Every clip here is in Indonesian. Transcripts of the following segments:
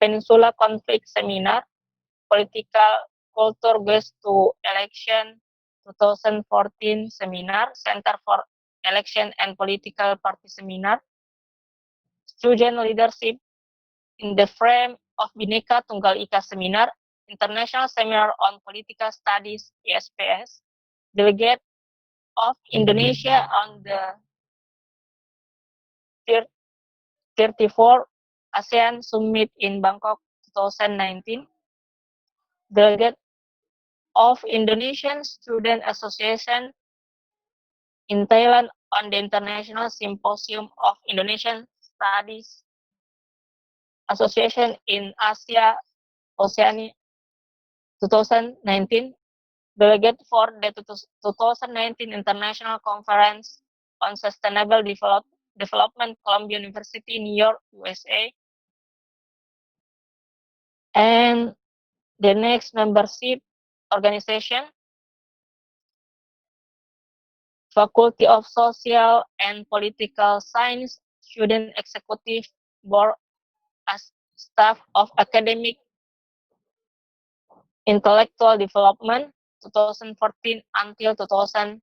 Peninsula Conflict Seminar, Political Culture Goes to Election 2014 Seminar, Center for Election and Political Party Seminar, Student Leadership in the Frame of Bhinneka Tunggal Ika Seminar, International Seminar on Political Studies (ISPS), Delegate of Indonesia on the 34 ASEAN Summit in Bangkok 2019, Delegate of Indonesian Student Association in Thailand on the International Symposium of Indonesian Studies Association in Asia Oceania 2019, Delegate for the 2019 International Conference on Sustainable Development, Columbia University, New York, USA. And the next membership organization, Faculty of Social and Political Science Student Executive Board as staff of Academic Intellectual Development 2014 until 2015.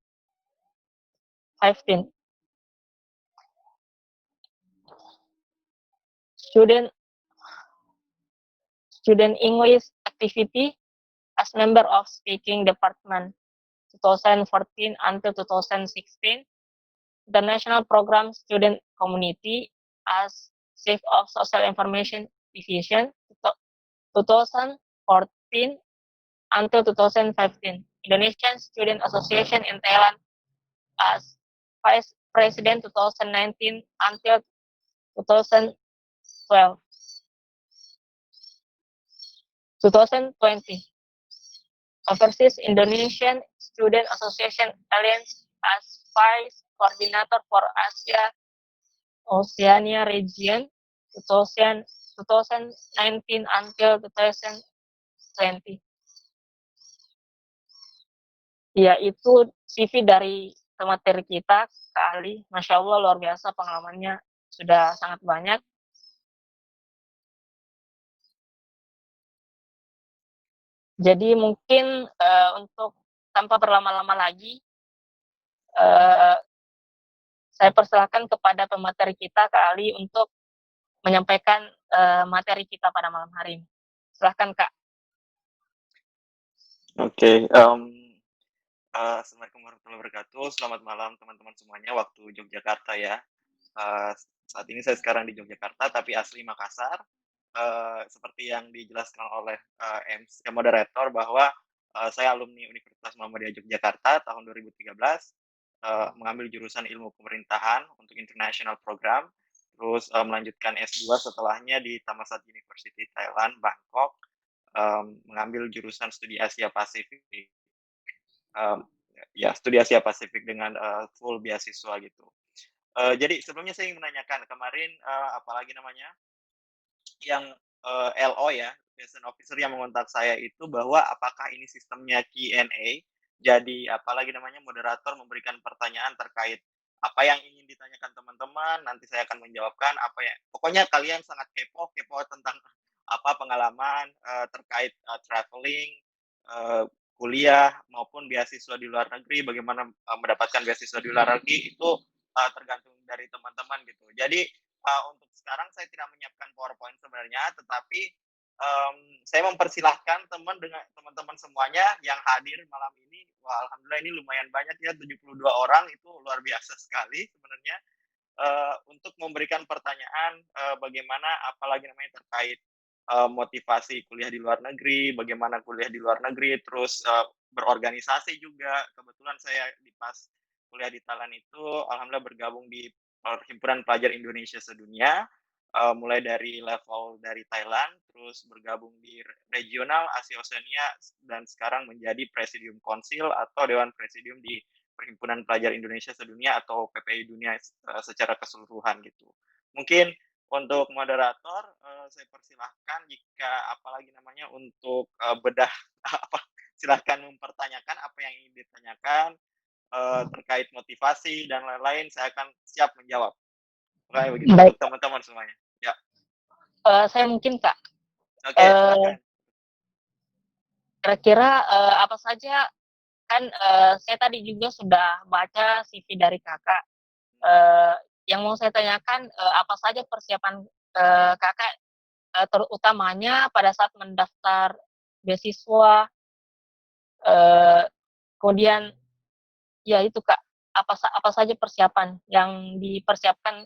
Student English activity as member of Speaking Department 2014 until 2016. The National Program Student Community as Chief of Social Information Division 2014 until 2015. Indonesian Student Association in Thailand as Vice President 2019 until 2012. 2020. Overseas Indonesian Student Association Alliance as Vice Coordinator for Asia Oceania Region 2019 until 2020. Ya, itu CV dari materi kita kali. Masya Allah, luar biasa pengalamannya sudah sangat banyak. Jadi mungkin untuk tanpa berlama-lama lagi, saya persilahkan kepada pemateri kita Kak Ali untuk menyampaikan materi kita pada malam hari ini. Silahkan Kak. Oke, Assalamualaikum warahmatullahi wabarakatuh. Selamat malam teman-teman semuanya, waktu Yogyakarta ya. Saat ini saya sekarang di Yogyakarta, tapi asli Makassar. Seperti yang dijelaskan oleh MC moderator bahwa saya alumni Universitas Muhammadiyah Yogyakarta tahun 2013, mengambil jurusan ilmu pemerintahan untuk international program, terus melanjutkan S2 setelahnya di Thammasat University Thailand, Bangkok, mengambil jurusan studi Asia Pasifik, studi Asia Pasifik dengan full beasiswa gitu. Jadi sebelumnya saya ingin menanyakan kemarin apalagi namanya yang LO ya, liaison officer yang mengontak saya itu bahwa apakah ini sistemnya Q&A, jadi apalagi namanya moderator memberikan pertanyaan terkait apa yang ingin ditanyakan teman-teman, nanti saya akan menjawabkan apa ya. Pokoknya kalian sangat kepo tentang apa pengalaman terkait traveling, kuliah maupun beasiswa di luar negeri, bagaimana mendapatkan beasiswa di luar negeri itu tergantung dari teman-teman gitu. Jadi untuk sekarang saya tidak menyiapkan PowerPoint sebenarnya, tetapi saya mempersilahkan teman-teman semuanya yang hadir malam ini. Wah, alhamdulillah ini lumayan banyak ya, 72 orang, itu luar biasa sekali sebenarnya. Untuk memberikan pertanyaan bagaimana apalagi namanya terkait motivasi kuliah di luar negeri, bagaimana kuliah di luar negeri, terus berorganisasi juga. Kebetulan saya di pas kuliah di Thailand itu alhamdulillah bergabung di Perhimpunan Pelajar Indonesia Sedunia, mulai dari level dari Thailand, terus bergabung di regional Asia Oceania, dan sekarang menjadi Presidium Konsil atau Dewan Presidium di Perhimpunan Pelajar Indonesia Sedunia atau PPI Dunia secara keseluruhan gitu. Mungkin untuk moderator saya persilahkan jika apalagi namanya untuk bedah silahkan mempertanyakan apa yang ingin ditanyakan terkait motivasi dan lain-lain, saya akan siap menjawab. Baik, begitu untuk teman-teman semuanya. Ya. Saya mungkin Kak Oke, Eee, silakan. Kira-kira, apa saja kan, saya tadi juga sudah baca CV dari Kakak, Mhm. eee, yang mau saya tanyakan, apa saja persiapan, Kakak, terutamanya pada saat mendaftar beasiswa, eee, kemudian ya itu, Kak, apa saja persiapan yang dipersiapkan,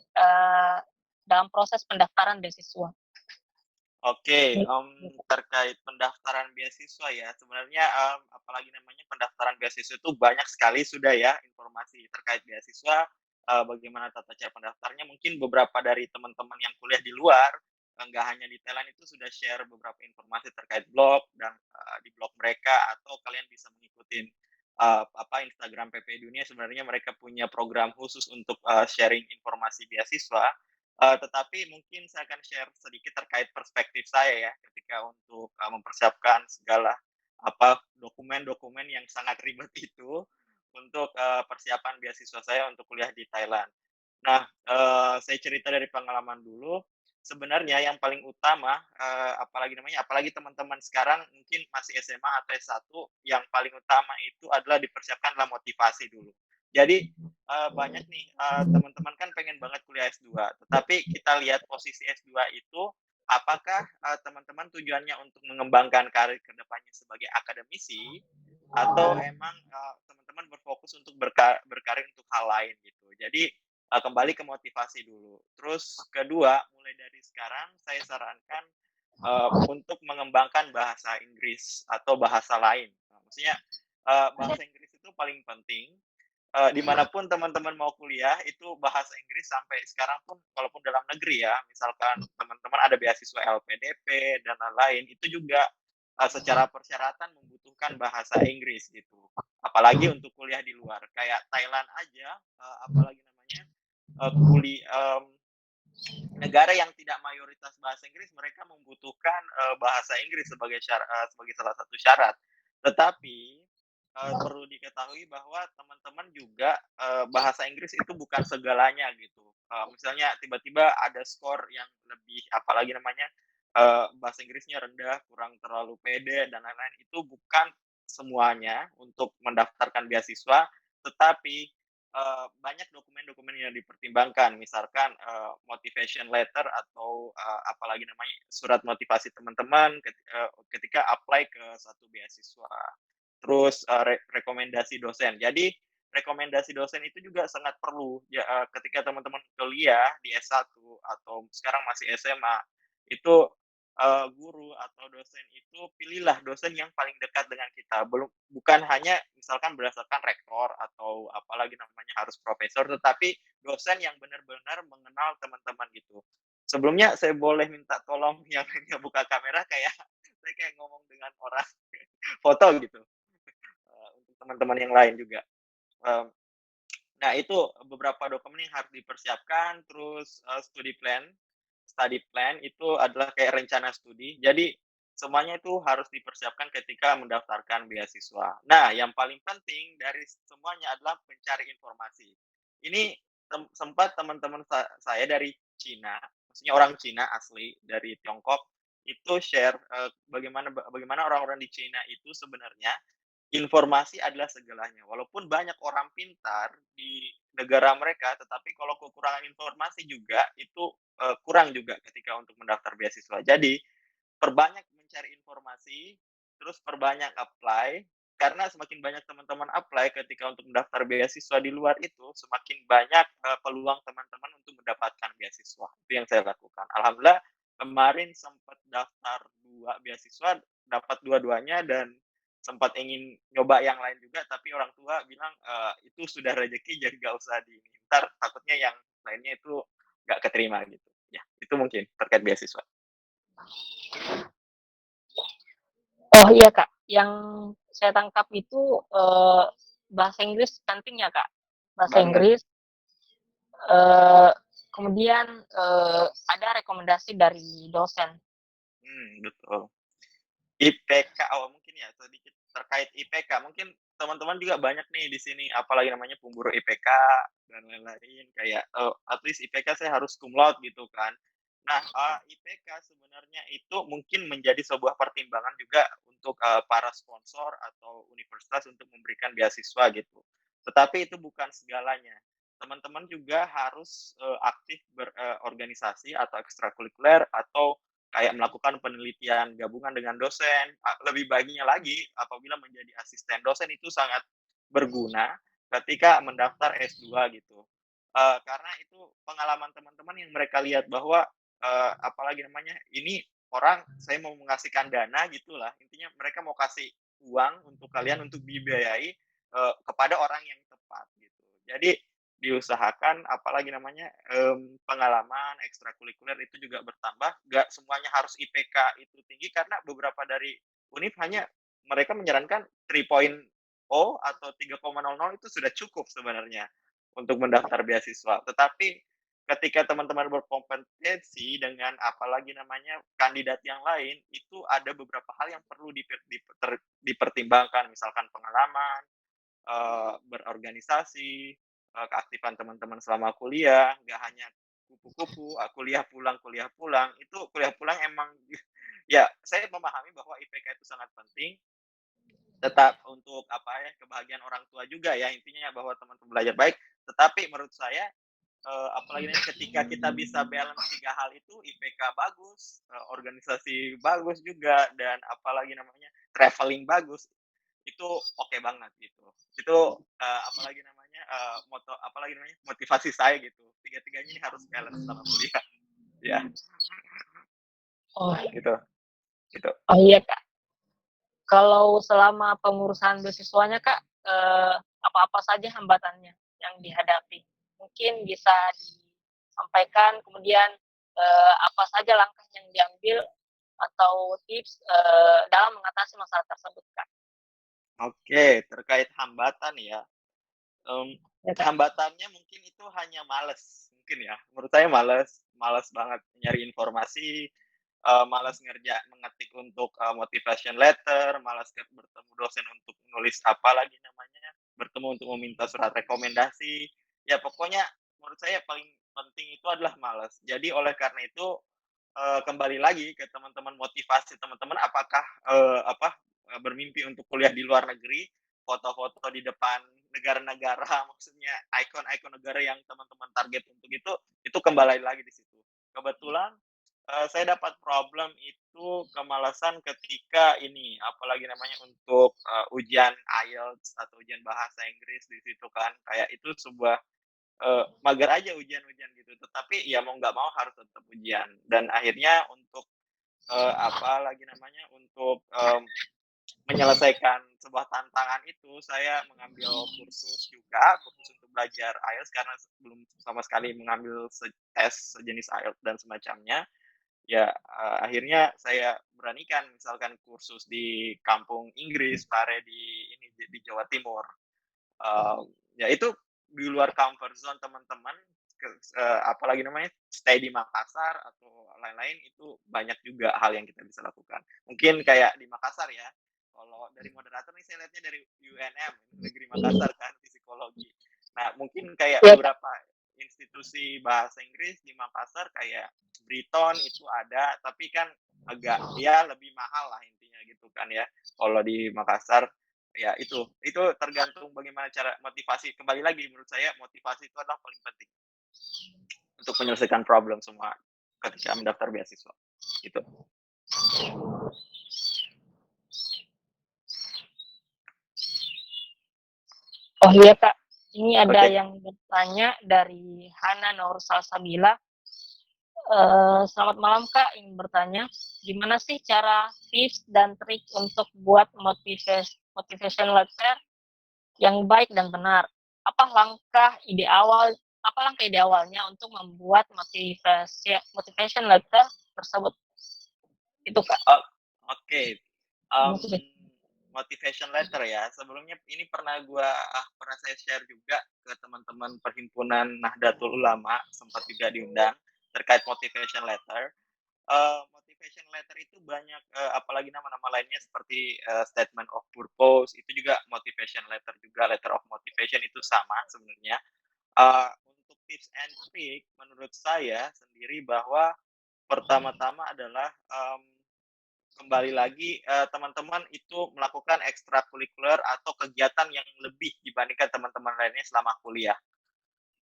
dalam proses pendaftaran beasiswa? Oke, Gitu. terkait pendaftaran beasiswa ya, sebenarnya, apalagi namanya pendaftaran beasiswa itu banyak sekali sudah ya informasi terkait beasiswa, bagaimana tata cara pendaftarnya. Mungkin beberapa dari teman-teman yang kuliah di luar, nggak hanya di Thailand itu sudah share beberapa informasi terkait blog dan, di blog mereka atau kalian bisa mengikuti Instagram PP Dunia sebenarnya mereka punya program khusus untuk, sharing informasi beasiswa. Tetapi mungkin saya akan share sedikit terkait perspektif saya ya, ketika untuk, mempersiapkan segala, dokumen-dokumen yang sangat ribet itu untuk, persiapan beasiswa saya untuk kuliah di Thailand. Nah, saya cerita dari pengalaman dulu, sebenarnya yang paling utama, apalagi teman-teman sekarang mungkin masih SMA atau S1, yang paling utama itu adalah dipersiapkanlah motivasi dulu. Jadi, banyak nih, teman-teman kan pengen banget kuliah S2, tetapi kita lihat posisi S2 itu, apakah, teman-teman tujuannya untuk mengembangkan karir ke depannya sebagai akademisi, atau emang, teman-teman berfokus untuk berkarir untuk hal lain gitu. Jadi, kembali ke motivasi dulu. Terus kedua, mulai dari sekarang saya sarankan, untuk mengembangkan bahasa Inggris atau bahasa lain. Maksudnya, bahasa Inggris itu paling penting, di teman-teman mau kuliah itu bahasa Inggris sampai sekarang pun walaupun dalam negeri ya, misalkan teman-teman ada beasiswa LPDP dan lain-lain, itu juga, secara persyaratan membutuhkan bahasa Inggris gitu. Apalagi untuk kuliah di luar, kayak Thailand aja, apalagi namanya, negara yang tidak mayoritas bahasa Inggris, mereka membutuhkan, bahasa Inggris sebagai salah satu syarat. Tetapi, perlu diketahui bahwa teman-teman juga, bahasa Inggris itu bukan segalanya gitu. Misalnya tiba-tiba ada skor yang lebih apalagi namanya, bahasa Inggrisnya rendah, kurang terlalu pede dan lain-lain, itu bukan semuanya untuk mendaftarkan beasiswa, tetapi banyak dokumen-dokumen yang dipertimbangkan, misalkan, motivation letter atau, apalagi namanya, surat motivasi teman-teman ketika apply ke satu beasiswa. Terus, rekomendasi dosen. Jadi, rekomendasi dosen itu juga sangat perlu ya, ketika teman-teman kuliah di S1 atau sekarang masih SMA, itu, guru atau dosen itu pilihlah dosen yang paling dekat dengan kita, bukan hanya misalkan berdasarkan rektor atau apalagi namanya harus profesor, tetapi dosen yang benar-benar mengenal teman-teman gitu. Sebelumnya saya boleh minta tolong yang lainnya buka kamera kayak saya kayak ngomong dengan orang foto gitu, untuk teman-teman yang lain juga. Mmm, nah itu beberapa dokumen yang harus dipersiapkan, terus, study plan itu adalah kayak rencana studi. Jadi semuanya itu harus dipersiapkan ketika mendaftarkan beasiswa. Nah, yang paling penting dari semuanya adalah mencari informasi. Ini sempat teman-teman saya dari Cina, maksudnya orang Cina asli dari Tiongkok, itu share, bagaimana orang-orang di Cina itu sebenarnya informasi adalah segalanya. Walaupun banyak orang pintar di negara mereka, tetapi kalau kekurangan informasi juga itu, kurang juga ketika untuk mendaftar beasiswa. Jadi, perbanyak mencari informasi, terus perbanyak apply, karena semakin banyak teman-teman apply ketika untuk mendaftar beasiswa di luar itu, semakin banyak, peluang teman-teman untuk mendapatkan beasiswa. Itu yang saya lakukan. Alhamdulillah kemarin sempat daftar 2 beasiswa, dapat dua-duanya dan sempat ingin nyoba yang lain juga, tapi orang tua bilang, "Itu sudah rezeki jadi nggak usah di ini, entar takutnya yang lainnya itu nggak keterima," gitu. Ya, itu mungkin terkait beasiswa. Oh iya, Kak, yang saya tangkap itu, bahasa Inggris penting ya, Kak? Bahasa Banget. Inggris, eee, kemudian, ada rekomendasi dari dosen. Betul. IPK, mungkin ya sedikit terkait IPK, mungkin teman-teman juga banyak nih di sini, apalagi namanya pemburu IPK dan lain-lain, kayak, at least IPK saya harus cum laude gitu kan. Nah, IPK sebenarnya itu mungkin menjadi sebuah pertimbangan juga untuk, para sponsor atau universitas untuk memberikan beasiswa gitu. Tetapi itu bukan segalanya. Teman-teman juga harus, aktif berorganisasi atau ekstrakurikuler atau kayak melakukan penelitian gabungan dengan dosen. Lebih baiknya lagi apabila menjadi asisten dosen itu sangat berguna ketika mendaftar S2 gitu. Karena itu pengalaman teman-teman yang mereka lihat bahwa apalagi namanya, ini orang saya mau mengasihkan dana gitulah, intinya mereka mau kasih uang untuk kalian untuk dibiayai, kepada orang yang tepat gitu. Jadi diusahakan apalagi namanya, pengalaman ekstrakurikuler itu juga bertambah, nggak semuanya harus IPK itu tinggi karena beberapa dari univ hanya mereka menyarankan 3.0 atau 3,00 itu sudah cukup sebenarnya untuk mendaftar beasiswa. Tetapi ketika teman-teman berkompetensi dengan apalagi namanya kandidat yang lain, itu ada beberapa hal yang perlu dipertimbangkan, misalkan pengalaman, berorganisasi, keaktifan teman-teman selama kuliah, nggak hanya kupu-kupu, kuliah pulang, itu kuliah pulang emang ya saya memahami bahwa IPK itu sangat penting, tetap untuk apa ya, kebahagiaan orang tua juga ya, intinya bahwa teman-teman belajar baik, tetapi menurut saya apalagi nih ketika kita bisa balance 3 hal itu, IPK bagus, organisasi bagus juga, dan apalagi namanya, traveling bagus, itu oke banget gitu. Itu, apalagi namanya, apalagi namanya, motivasi saya gitu. Tiga-tiganya ini harus balance sama kuliah. Ya, Oh, gitu gitu. oh iya Kak. Kalau selama pengurusan beasiswanya Kak, apa-apa saja hambatannya yang dihadapi? Mungkin bisa disampaikan, kemudian apa saja langkah yang diambil atau tips dalam mengatasi masalah tersebut Kak? Oke, terkait hambatan ya, mmm, Ya Kak. hambatannya mungkin itu hanya males, mungkin ya, menurut saya males, males banget nyari informasi, malas mengetik untuk, motivation letter, malas bertemu dosen untuk nulis apa lagi namanya, bertemu untuk meminta surat rekomendasi, ya pokoknya menurut saya paling penting itu adalah malas. Jadi oleh karena itu, kembali lagi ke teman-teman, motivasi teman-teman apakah, bermimpi untuk kuliah di luar negeri, foto-foto di depan negara-negara, maksudnya ikon-ikon negara yang teman-teman target untuk itu kembali lagi di situ. Kebetulan saya dapat problem itu kemalasan ketika ini, apalagi namanya untuk, ujian IELTS atau ujian bahasa Inggris di situ kan, kayak itu sebuah, mager aja ujian-ujian gitu, tetapi ya mau nggak mau harus tetap ujian dan akhirnya untuk, apalagi namanya, untuk, menyelesaikan sebuah tantangan itu saya mengambil kursus juga, kursus untuk belajar IELTS karena belum sama sekali mengambil tes sejenis IELTS dan semacamnya. Ya, akhirnya saya beranikan misalkan kursus di kampung Inggris, Pare di ini, di Jawa Timur. Eee, ya itu di luar comfort zone teman-teman, apalagi namanya, stay di Makassar atau lain-lain, itu banyak juga hal yang kita bisa lakukan. Mungkin kayak di Makassar ya, kalau dari moderator nih saya lihatnya dari UNM, Negeri Makassar kan, psikologi. Nah, mungkin kayak Iya Kak. beberapa institusi bahasa Inggris di Makassar kayak Briton itu ada, tapi kan agak ya lebih mahal lah intinya gitu kan ya, kalau di Makassar. Ya itu tergantung bagaimana cara motivasi, kembali lagi menurut saya motivasi itu adalah paling penting untuk menyelesaikan problem semua ketika mendaftar beasiswa, gitu. Oh iya Kak, ini ada Oke, yang bertanya dari Hana Nur Salsabila. Selamat malam Kak, ingin bertanya, gimana sih cara tips dan trik untuk buat motivation letter yang baik dan benar? Apa langkah ide awal apa langkah ide awalnya untuk membuat motivation letter tersebut? Itu Kak. oh, oke, Motivasi. motivation letter ya, sebelumnya ini pernah saya share juga ke teman-teman perhimpunan Nahdlatul Ulama, sempat juga diundang terkait motivation letter. Motivation letter itu banyak, apalagi nama-nama lainnya seperti, statement of purpose, itu juga motivation letter juga, letter of motivation itu sama sebenarnya. Untuk tips and trick menurut saya sendiri bahwa pertama-tama adalah, kembali lagi, teman-teman itu melakukan ekstrakurikuler atau kegiatan yang lebih dibandingkan teman-teman lainnya selama kuliah.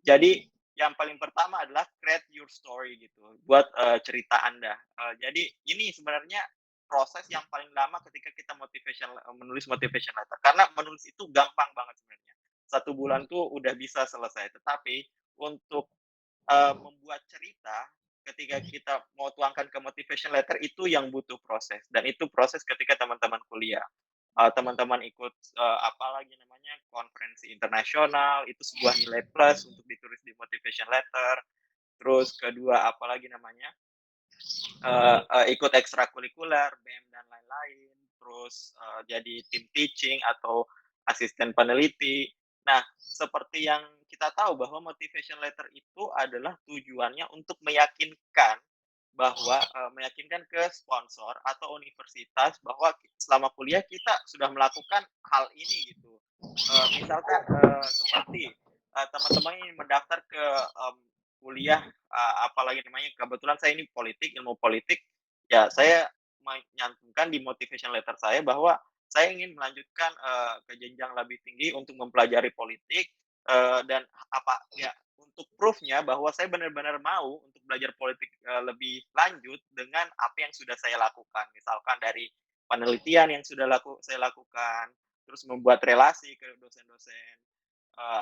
Jadi yang paling pertama adalah create your story gitu, buat, cerita Anda. Jadi ini sebenarnya proses yang paling lama ketika kita menulis motivation letter, karena menulis itu gampang banget sebenarnya. 1 bulan tuh udah bisa selesai, tetapi untuk, membuat cerita ketika kita mau tuangkan ke motivation letter itu yang butuh proses, dan itu proses ketika teman-teman kuliah. Teman-teman ikut, apalagi namanya, konferensi internasional, itu sebuah nilai plus untuk ditulis di motivation letter. Terus kedua, apalagi namanya, ikut ekstrakurikuler, BEM dan lain-lain, terus, jadi tim teaching atau asisten peneliti. Nah, seperti yang kita tahu bahwa motivation letter itu adalah tujuannya untuk meyakinkan ke sponsor atau universitas bahwa selama kuliah kita sudah melakukan hal ini gitu. Misalkan, seperti, teman-teman ingin mendaftar ke, kuliah, apalagi namanya, kebetulan saya ini ilmu politik, ya saya menyantumkan di motivation letter saya bahwa saya ingin melanjutkan, ke jenjang lebih tinggi untuk mempelajari politik, dan untuk proof-nya bahwa saya benar-benar mau untuk belajar politik, lebih lanjut dengan apa yang sudah saya lakukan. Misalkan dari penelitian yang saya lakukan, terus membuat relasi ke dosen-dosen,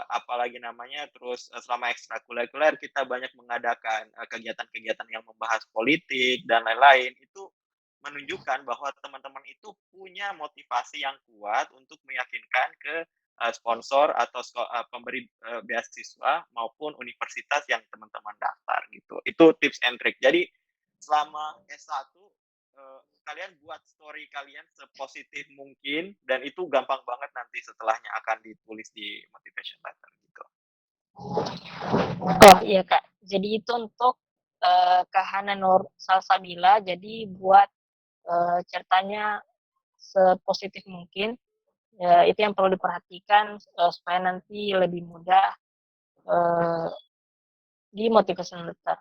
apalagi namanya, terus, selama ekstrakurikuler kita banyak mengadakan, kegiatan-kegiatan yang membahas politik dan lain-lain. Itu menunjukkan bahwa teman-teman itu punya motivasi yang kuat untuk meyakinkan ke, sponsor atau pemberi, beasiswa maupun universitas yang teman-teman daftar gitu. Itu tips and trick. Jadi selama S1, kalian buat story kalian sepositif mungkin, dan itu gampang banget nanti setelahnya akan ditulis di motivation letter gitu. Oh iya Kak, jadi itu untuk Kahana Nur Salsabila, jadi buat ceritanya sepositif mungkin. Ya, itu yang perlu diperhatikan supaya nanti lebih mudah eh, di motivation letter.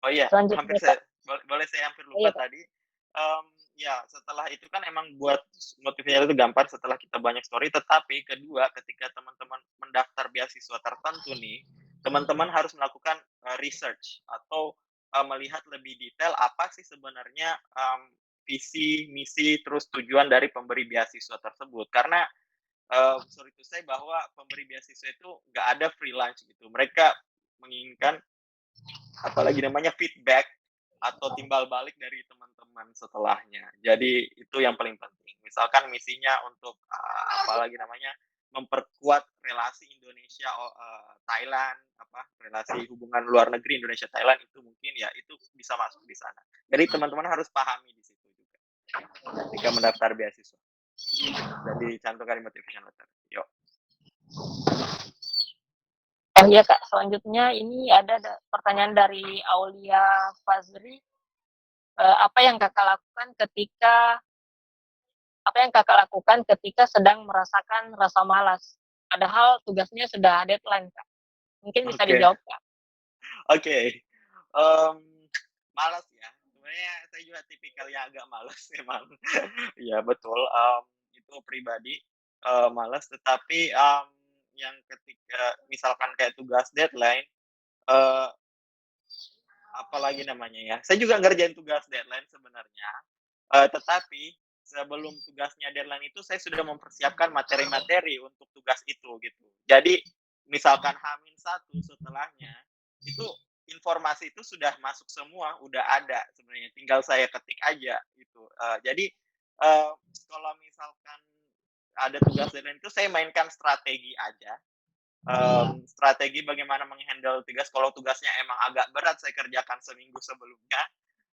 Oh iya, hampir Selanjutnya saya Kak, boleh saya hampir oh iya lupa Kak, tadi, ya setelah itu kan emang buat motivasinya itu gampang setelah kita banyak story, tetapi kedua ketika teman-teman mendaftar beasiswa tertentu nih, teman-teman harus melakukan, research atau, melihat lebih detail apa sih sebenarnya, visi, misi, terus tujuan dari pemberi beasiswa tersebut. Karena, sorry to say bahwa pemberi beasiswa itu nggak ada free lunch gitu. Mereka menginginkan apalagi namanya feedback atau timbal balik dari teman-teman setelahnya. Jadi itu yang paling penting. Misalkan misinya untuk, apalagi namanya, memperkuat relasi Indonesia Thailand, relasi hubungan luar negeri Indonesia Thailand, itu mungkin ya itu bisa masuk di sana. Jadi teman-teman harus pahami di situ juga ketika mendaftar beasiswa dan dicantumkan di motivation letter. Yo. oh iya Kak, selanjutnya ini ada pertanyaan dari Aulia Fazri. Apa yang Kakak lakukan ketika sedang merasakan rasa malas? Padahal tugasnya sudah deadline, Kak. Mungkin bisa Oke. dijawab, Kak. Oke. Mmm, Malas ya, sebenarnya saya juga tipikal yang agak malas emang. Iya betul, itu pribadi, malas, tetapi, yang ketika misalkan kayak tugas deadline, eee, apalagi namanya ya, saya juga ngerjain tugas deadline sebenarnya, tetapi sebelum tugasnya deadline itu saya sudah mempersiapkan materi-materi untuk tugas itu gitu. Jadi misalkan H-1 setelahnya, itu informasi itu sudah masuk semua, udah ada sebenarnya, tinggal saya ketik aja gitu. Jadi, kalau misalkan ada tugas deadline itu saya mainkan strategi aja, strategi bagaimana menghandle tugas kalau tugasnya emang agak berat saya kerjakan seminggu sebelumnya,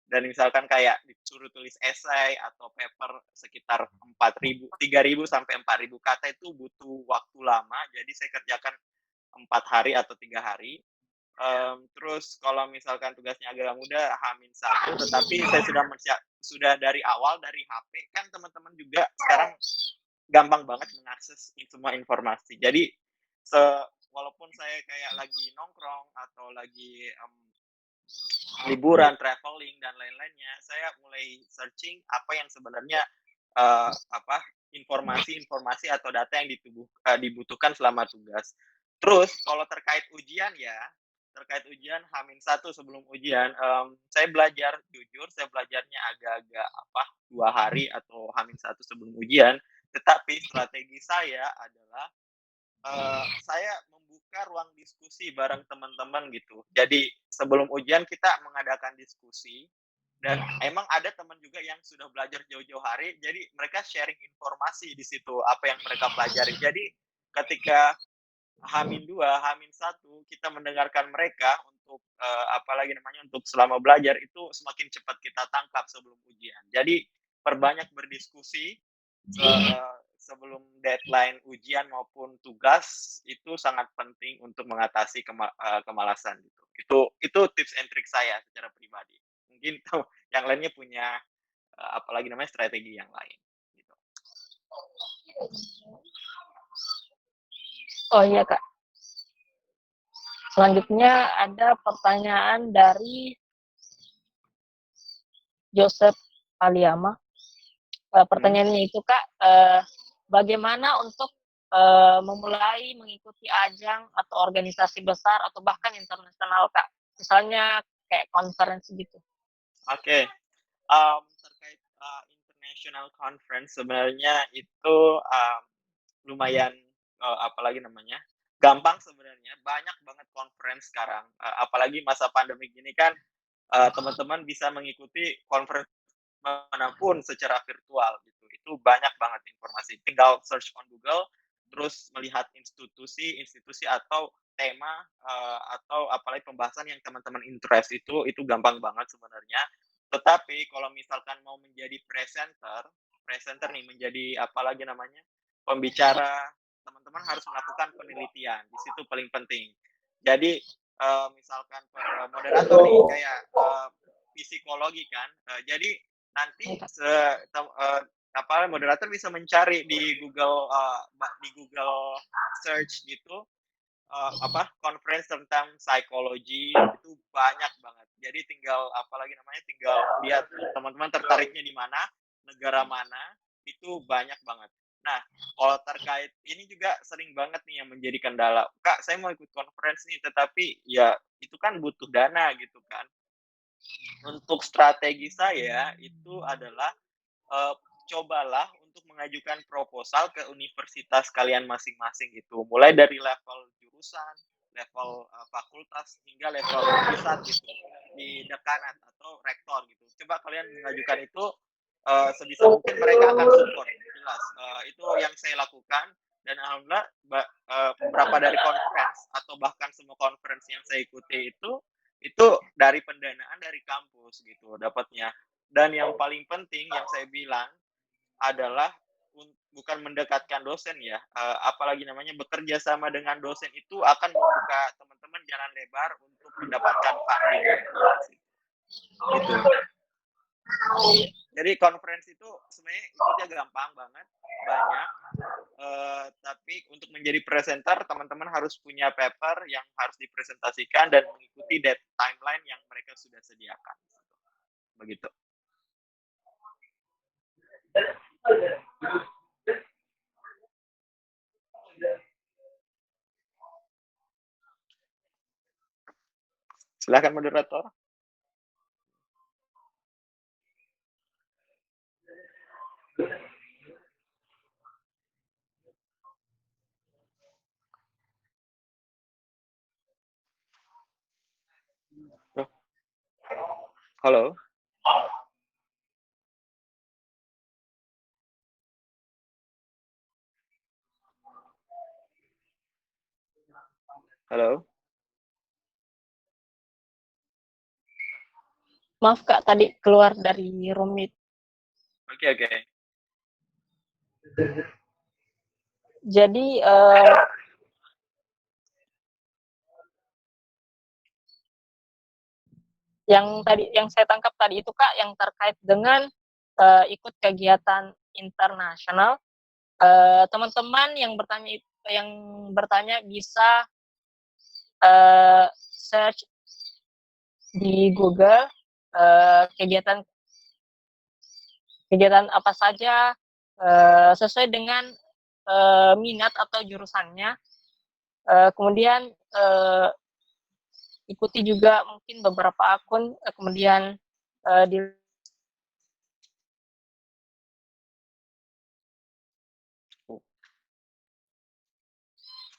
dan misalkan kayak disuruh tulis esai atau paper sekitar 3.000 sampai 4.000 kata itu butuh waktu lama, jadi saya kerjakan 4 hari atau 3 hari. Terus kalau misalkan tugasnya agak mudah, H-1, tetapi saya sudah dari awal dari HP, kan teman-teman juga sekarang gampang banget mengakses semua informasi. Jadi walaupun saya kayak lagi nongkrong atau lagi, liburan, traveling dan lain-lainnya, saya mulai searching apa yang sebenarnya apa informasi-informasi atau data yang dibutuhkan selama tugas. Terus kalau terkait ujian ya, terkait ujian H-1 sebelum ujian, saya belajar jujur, saya belajarnya agak-agak 2 hari atau H-1 sebelum ujian, tetapi strategi saya adalah saya membuka ruang diskusi bareng teman-teman gitu. Jadi sebelum ujian kita mengadakan diskusi dan emang ada teman juga yang sudah belajar jauh-jauh hari, jadi mereka sharing informasi di situ apa yang mereka pelajari. Jadi ketika H-2, H-1 kita mendengarkan mereka untuk apalagi namanya untuk selama belajar itu semakin cepat kita tangkap sebelum ujian. Jadi perbanyak berdiskusi sebelum deadline ujian maupun tugas itu sangat penting untuk mengatasi kemalasan gitu. Itu tips and trick saya secara pribadi. Mungkin yang lainnya punya apalagi namanya strategi yang lain gitu. Oh iya Kak. Selanjutnya ada pertanyaan dari Joseph Aliama. Pertanyaannya itu Kak, bagaimana untuk memulai mengikuti ajang atau organisasi besar atau bahkan internasional Kak? Misalnya kayak konferensi gitu. Oke. Terkait international conference sebenarnya itu lumayan apalagi namanya gampang sebenarnya, banyak banget conference sekarang, apalagi masa pandemi gini kan teman-teman bisa mengikuti conference manapun secara virtual gitu. Itu banyak banget informasi. Tinggal search on Google, terus melihat institusi atau tema atau apalagi pembahasan yang teman-teman interest itu gampang banget sebenarnya. Tetapi kalau misalkan mau menjadi presenter nih menjadi apalagi namanya pembicara, teman-teman harus melakukan penelitian. Di situ paling penting. Jadi misalkan moderator nih kayak psikologi kan. Jadi nanti moderator bisa mencari di Google search gitu conference tentang psikologi itu banyak banget. Jadi tinggal tinggal lihat teman-teman tertariknya di mana, negara mana, itu banyak banget. Nah, kalau terkait ini juga sering banget nih yang menjadi kendala. Kak, saya mau ikut conference nih, tetapi ya itu kan butuh dana gitu kan. Untuk strategi saya itu adalah cobalah untuk mengajukan proposal ke universitas kalian masing-masing gitu. Mulai dari level jurusan, level fakultas hingga level pusat gitu di dekanat atau rektor gitu. Coba kalian mengajukan itu sebisa mungkin mereka akan support jelas. Itu yang saya lakukan dan alhamdulillah beberapa dari conference atau bahkan semua conference yang saya ikuti itu dari pendanaan dari kampus gitu dapatnya. Dan yang paling penting yang saya bilang adalah bukan mendekatkan dosen ya, apalagi namanya bekerja sama dengan dosen itu akan membuka teman-teman jalan lebar untuk mendapatkan funding. Gitu. Jadi conference itu sebenarnya ikutnya gampang banget, banyak. Tapi untuk menjadi presenter teman-teman harus punya paper yang harus dipresentasikan dan mengikuti timeline yang mereka sudah sediakan. Begitu. Silakan moderator. Halo. Halo. Maaf Kak, tadi keluar dari room meet. Oke. Jadi yang saya tangkap tadi itu Kak yang terkait dengan ikut kegiatan internasional. Teman-teman yang bertanya bisa search di Google kegiatan apa saja sesuai dengan minat atau jurusannya. Kemudian ikuti juga mungkin beberapa akun, kemudian di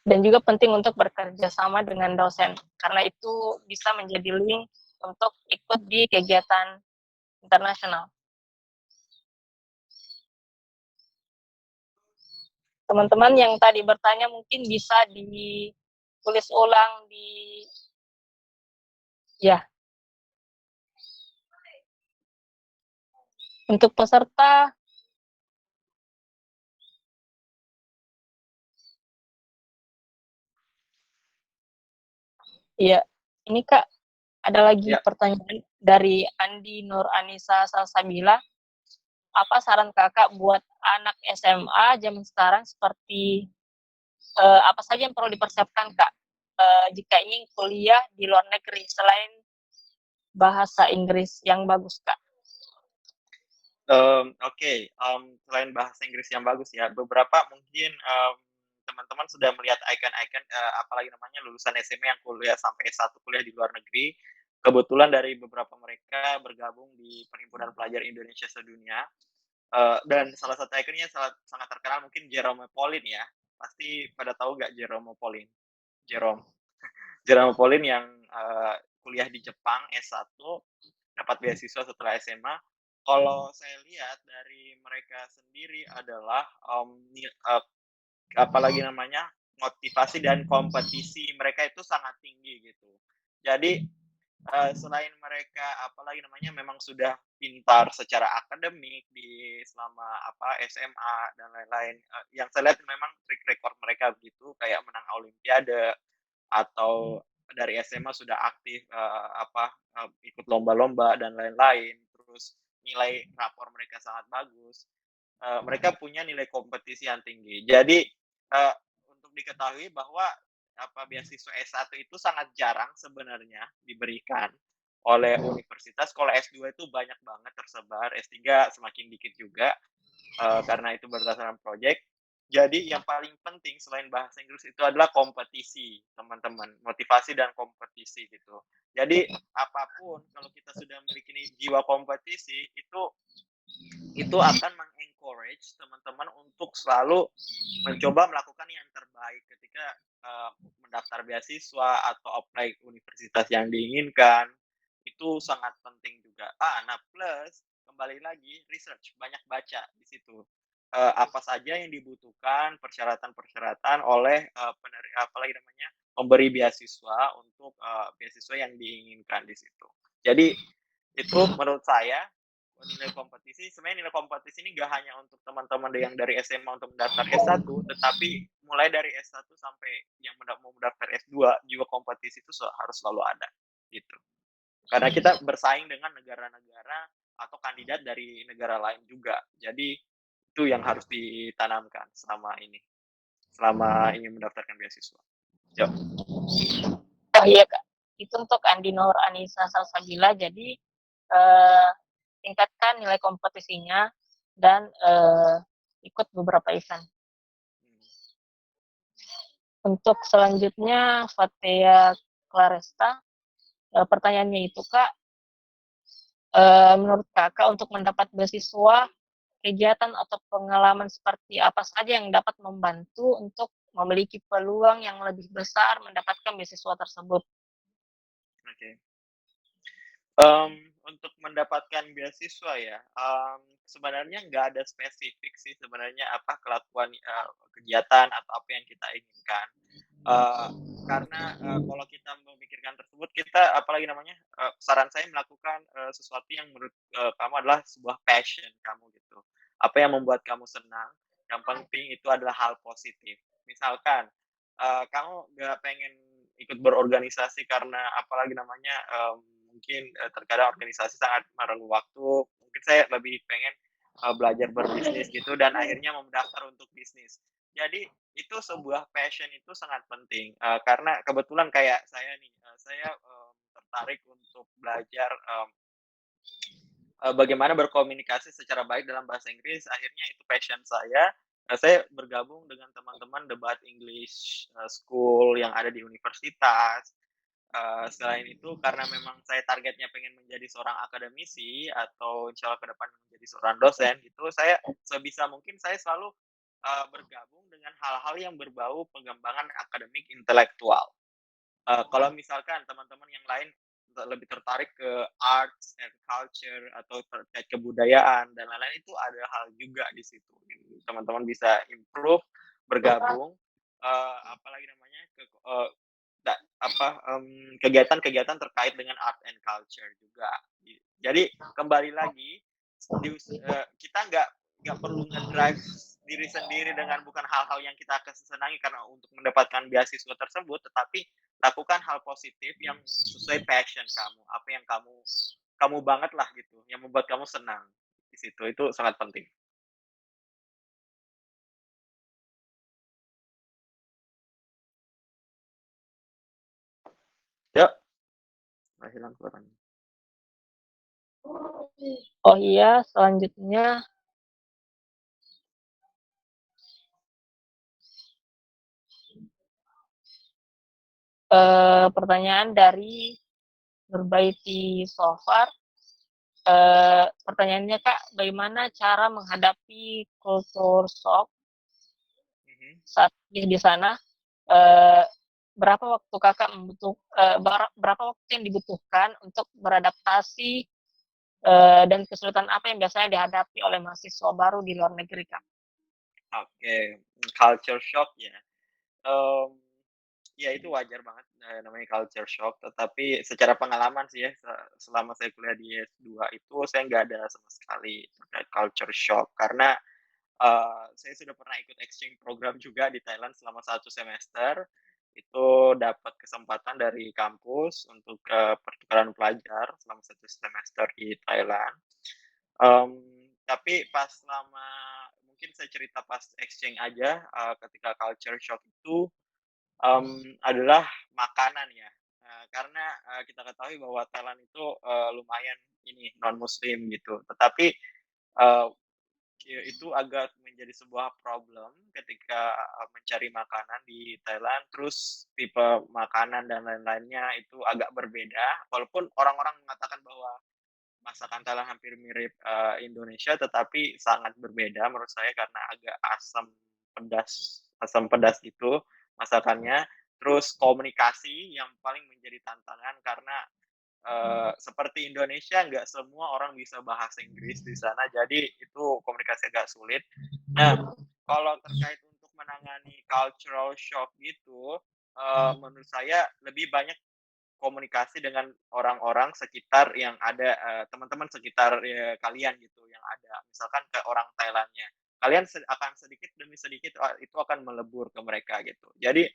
dan juga penting untuk bekerja sama dengan dosen karena itu bisa menjadi link untuk ikut di kegiatan internasional. Teman-teman yang tadi bertanya mungkin bisa ditulis ulang di ya. Untuk peserta ya, ini Kak ada lagi Ya. pertanyaan dari Andi Nur Anissa Salsabila. Apa saran Kakak buat anak SMA zaman sekarang seperti apa saja yang perlu dipersiapkan Kak jika ingin kuliah di luar negeri selain bahasa Inggris yang bagus Kak? Oke, selain bahasa Inggris yang bagus ya, beberapa mungkin teman-teman sudah melihat icon-icon, apalagi namanya lulusan SMA yang kuliah sampai S1 kuliah di luar negeri. Kebetulan dari beberapa mereka bergabung di Perhimpunan Pelajar Indonesia Sedunia, dan salah satu ikonnya sangat terkenal mungkin Jerome Pauline ya. Pasti pada tahu nggak Jerome Pauline? Jerome. Jerome Pauline yang kuliah di Jepang S1, dapat beasiswa setelah SMA. Kalau saya lihat dari mereka sendiri adalah apalagi namanya motivasi dan kompetisi mereka itu sangat tinggi gitu. Jadi selain mereka apalagi namanya memang sudah pintar secara akademik di selama SMA dan lain-lain, yang saya lihat memang track record mereka begitu kayak menang olimpiade atau dari SMA sudah aktif ikut lomba-lomba dan lain-lain, terus nilai rapor mereka sangat bagus. Mereka punya nilai kompetisi yang tinggi. Jadi untuk diketahui bahwa beasiswa S1 itu sangat jarang sebenarnya diberikan oleh universitas. Kalau S2 itu banyak banget tersebar, S3 semakin dikit juga karena itu berdasarkan proyek. Jadi yang paling penting selain bahasa Inggris itu adalah kompetisi, teman-teman. Motivasi dan kompetisi gitu. Jadi apapun kalau kita sudah memiliki jiwa kompetisi itu akan mengencourage teman-teman untuk selalu mencoba melakukan yang terbaik ketika mendaftar beasiswa atau apply universitas yang diinginkan. Itu sangat penting juga. Nah plus kembali lagi research, banyak baca di situ. Apa saja yang dibutuhkan persyaratan-persyaratan oleh apalagi namanya pemberi beasiswa untuk beasiswa yang diinginkan di situ. Jadi itu menurut saya nilai kompetisi sebenarnya nilai kompetisi ini gak hanya untuk teman-teman yang dari SMA untuk mendaftar S1, tetapi mulai dari S1 sampai yang mau mendaftar S2 juga kompetisi itu harus selalu ada gitu. Karena kita bersaing dengan negara-negara atau kandidat dari negara lain juga. Jadi itu yang harus ditanamkan selama ingin mendaftarkan beasiswa. Yuk. Oh iya Kak, itu untuk Andi Nur Anissa Salsabila. Jadi tingkatkan nilai kompetisinya dan ikut beberapa event. Untuk selanjutnya Fatia Claresta, pertanyaannya itu Kak, menurut Kakak untuk mendapat beasiswa, kegiatan atau pengalaman seperti apa saja yang dapat membantu untuk memiliki peluang yang lebih besar mendapatkan beasiswa tersebut? Oke. Untuk mendapatkan beasiswa ya, sebenarnya nggak ada spesifik sih sebenarnya apa kelakuan kegiatan atau apa yang kita inginkan. Karena kalau kita memikirkan tersebut, kita apalagi namanya saran saya melakukan sesuatu yang menurut kamu adalah sebuah passion kamu gitu. Apa yang membuat kamu senang, yang penting itu adalah hal positif. Misalkan kamu nggak pengen ikut berorganisasi karena apalagi namanya mungkin terkadang organisasi sangat memerlukan waktu. Mungkin saya lebih pengen belajar berbisnis gitu dan akhirnya mendaftar untuk bisnis. Jadi itu sebuah passion itu sangat penting karena kebetulan kayak saya nih, saya tertarik untuk belajar, bagaimana berkomunikasi secara baik dalam bahasa Inggris, akhirnya itu passion saya. Saya bergabung dengan teman-teman debat English, school yang ada di universitas. Selain itu karena memang saya targetnya pengen menjadi seorang akademisi atau insya Allah ke depan menjadi seorang dosen gitu, saya sebisa mungkin saya selalu, bergabung dengan hal-hal yang berbau pengembangan akademik intelektual. Kalau misalkan teman-teman yang lain lebih tertarik ke arts and culture atau terkait kebudayaan dan lain-lain, itu ada hal juga di situ. Teman-teman bisa improve, bergabung, apalagi namanya, kegiatan-kegiatan terkait dengan art and culture juga. Jadi kembali lagi, kita nggak perlu ngedrive diri sendiri dengan bukan hal-hal yang kita kesenangi karena untuk mendapatkan beasiswa tersebut, tetapi lakukan hal positif yang sesuai passion kamu, apa yang kamu kamu banget lah gitu, yang membuat kamu senang di situ, itu sangat penting. Ya, hilang suaranya. Oh iya, selanjutnya, pertanyaan dari Nurbaiti Sofar. Pertanyaannya, Kak, bagaimana cara menghadapi culture shock Mhm. saat di sana? Eee, berapa waktu Kakak berapa waktu yang dibutuhkan untuk beradaptasi, dan kesulitan apa yang biasanya dihadapi oleh mahasiswa baru di luar negeri, Kak? Oke, culture shock ya, mmm, ya itu wajar banget, namanya culture shock, tetapi secara pengalaman sih ya, selama saya kuliah di S2 itu saya nggak ada sama sekali terkait culture shock karena saya sudah pernah ikut exchange program juga di Thailand selama 1 semester. Itu dapat kesempatan dari kampus untuk, pertukaran pelajar selama 1 semester di Thailand. Tapi pas selama mungkin saya cerita pas exchange aja, ketika culture shock itu, adalah makanan ya. Karena, kita ketahui bahwa Thailand itu, lumayan ini non muslim gitu. Tetapi, eee itu agak menjadi sebuah problem ketika, mencari makanan di Thailand, terus tipe makanan dan lain-lainnya itu agak berbeda, walaupun orang-orang mengatakan bahwa masakan Thailand hampir mirip, Indonesia, tetapi sangat berbeda menurut saya karena agak asam pedas gitu masakannya. Terus komunikasi yang paling menjadi tantangan karena seperti Indonesia nggak semua orang bisa bahasa Inggris di sana, jadi itu komunikasi agak sulit. Nah, kalau terkait untuk menangani cultural shock gitu, menurut saya lebih banyak komunikasi dengan orang-orang sekitar yang ada, teman-teman sekitar, kalian gitu yang ada, misalkan ke orang Thailand-nya. Kalian akan sedikit demi sedikit, itu akan melebur ke mereka gitu. Jadi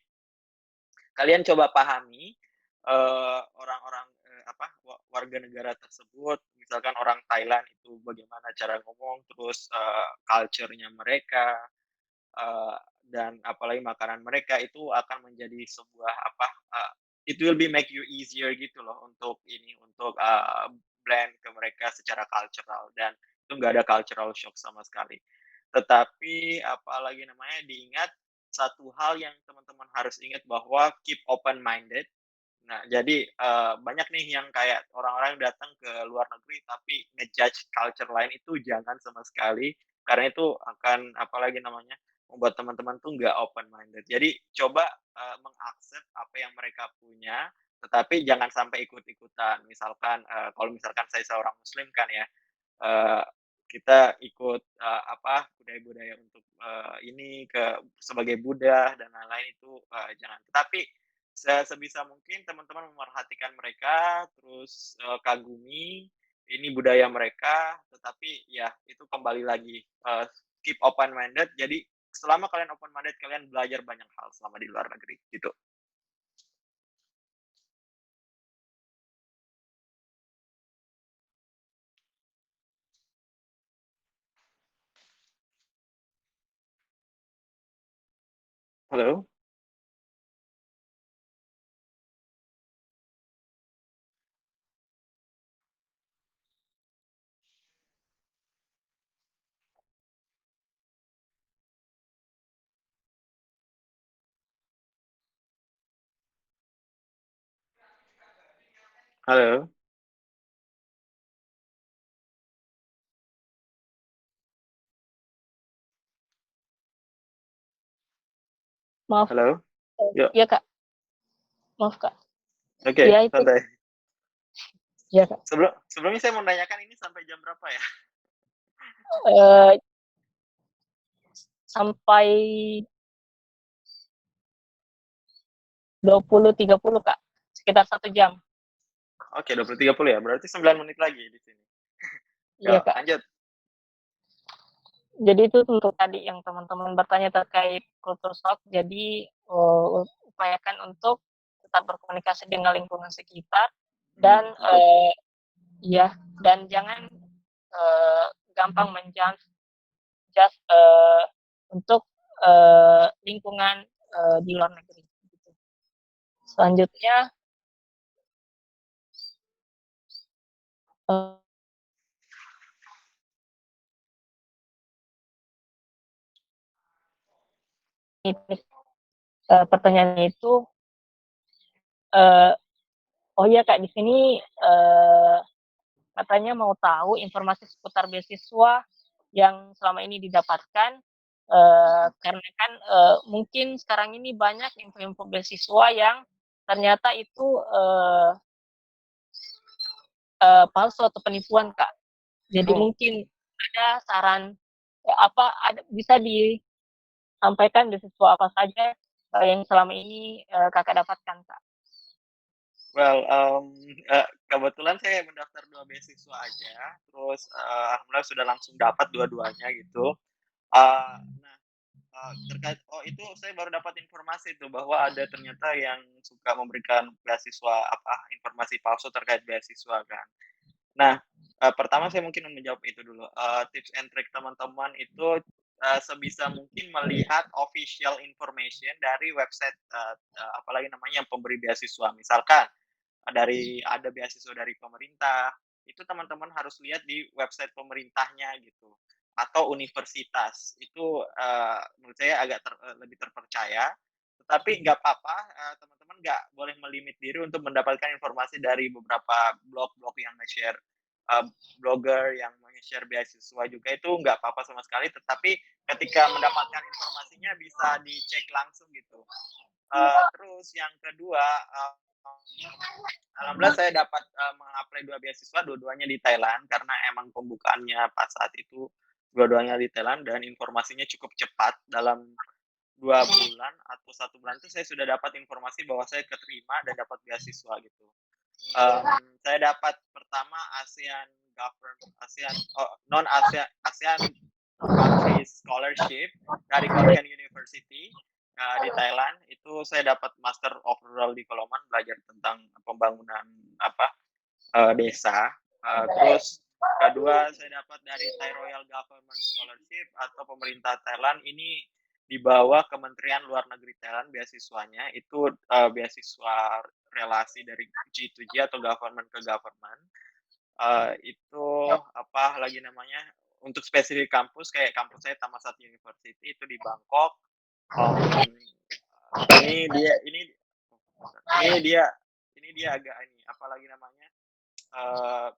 kalian coba pahami, orang-orang, warga negara tersebut, misalkan orang Thailand itu bagaimana cara ngomong, terus, culture-nya mereka, dan apalagi makanan mereka itu akan menjadi sebuah it will be make you easier gitu loh untuk ini, untuk, blend ke mereka secara cultural dan itu nggak ada cultural shock sama sekali. Tetapi apalagi namanya, diingat satu hal yang teman-teman harus ingat bahwa keep open minded. Nah, jadi, banyak nih yang kayak orang-orang datang ke luar negeri tapi ngejudge culture lain itu jangan sama sekali, karena itu akan apalagi namanya, membuat teman-teman tuh nggak open minded. Jadi coba, mengakses apa yang mereka punya, tetapi jangan sampai ikut-ikutan. Misalkan, kalau misalkan saya seorang muslim kan ya, eee, kita ikut, budaya-budaya untuk, ini sebagai Buddha dan lain-lain itu, jangan. Tetapi sebisa mungkin teman-teman memerhatikan mereka, terus, kagumi ini budaya mereka, tetapi ya itu kembali lagi, keep open minded. Jadi selama kalian open minded, kalian belajar banyak hal selama di luar negeri, gitu. Halo? Halo? Maaf, Halo? Yuk, iya Kak, maaf Kak. oke, Ya itu, santai. ya Kak. Sebelumnya saya mau nanyakan ini sampai jam berapa ya? Eee, sampai 20.30 Kak, sekitar 1 jam. Oke, 20.30 ya, berarti 9 menit lagi di sini. Iya Ya, Kak. lanjut. Jadi itu untuk tadi yang teman-teman bertanya terkait culture shock, jadi, upayakan untuk tetap berkomunikasi dengan lingkungan sekitar dan, Betul. iya, dan jangan, gampang judge, untuk, lingkungan, di luar negeri, gitu. Selanjutnya, eee, pertanyaannya itu, eee, oh iya Kak, di sini, katanya mau tahu informasi seputar beasiswa yang selama ini didapatkan, karena kan, mungkin sekarang ini banyak info-info beasiswa yang ternyata itu, palsu atau penipuan, Kak. Jadi Oh, mungkin ada saran, bisa disampaikan beasiswa apa saja, yang selama ini, Kakak dapatkan, Kak? well, kebetulan saya mendaftar 2 beasiswa aja, terus, alhamdulillah sudah langsung dapat dua-duanya gitu. Nah, terkait itu saya baru dapat informasi tuh bahwa ada ternyata yang suka memberikan beasiswa informasi palsu terkait beasiswa kan. Nah, pertama saya mungkin menjawab itu dulu, tips and trick teman-teman itu, sebisa mungkin melihat official information dari website, apalagi namanya yang pemberi beasiswa. Misalkan, ada beasiswa dari pemerintah, itu teman-teman harus lihat di website pemerintahnya gitu, atau universitas. Itu, menurut saya agak lebih terpercaya, tetapi nggak apa-apa, teman-teman nggak boleh melimit diri untuk mendapatkan informasi dari beberapa blog-blog yang nge-share, eee, blogger yang nge-share beasiswa juga itu nggak apa-apa sama sekali, tetapi ketika mendapatkan informasinya bisa dicek langsung gitu. Terus yang kedua, alhamdulillah saya dapat, meng-apply 2 beasiswa, dua-duanya di Thailand karena emang pembukaannya pas saat itu dua-duanya di Thailand dan informasinya cukup cepat, dalam 2 bulan atau 1 bulan itu saya sudah dapat informasi bahwa saya keterima dan dapat beasiswa gitu. Saya dapat pertama non ASEAN Country Scholarship dari Khon Kaen University, di Thailand. Itu saya dapat Master of Rural Development, belajar tentang pembangunan desa. Terus kedua saya dapat dari Thai Royal Government Scholarship atau pemerintah Thailand, ini di bawah Kementerian Luar Negeri Thailand beasiswanya, itu, beasiswa relasi dari G2G atau government ke government. Itu apa lagi namanya, untuk spesifik kampus kayak kampus saya Thammasat University itu di Bangkok. Mmm, ini dia ini ini dia ini dia agak ini, apalagi namanya, eee,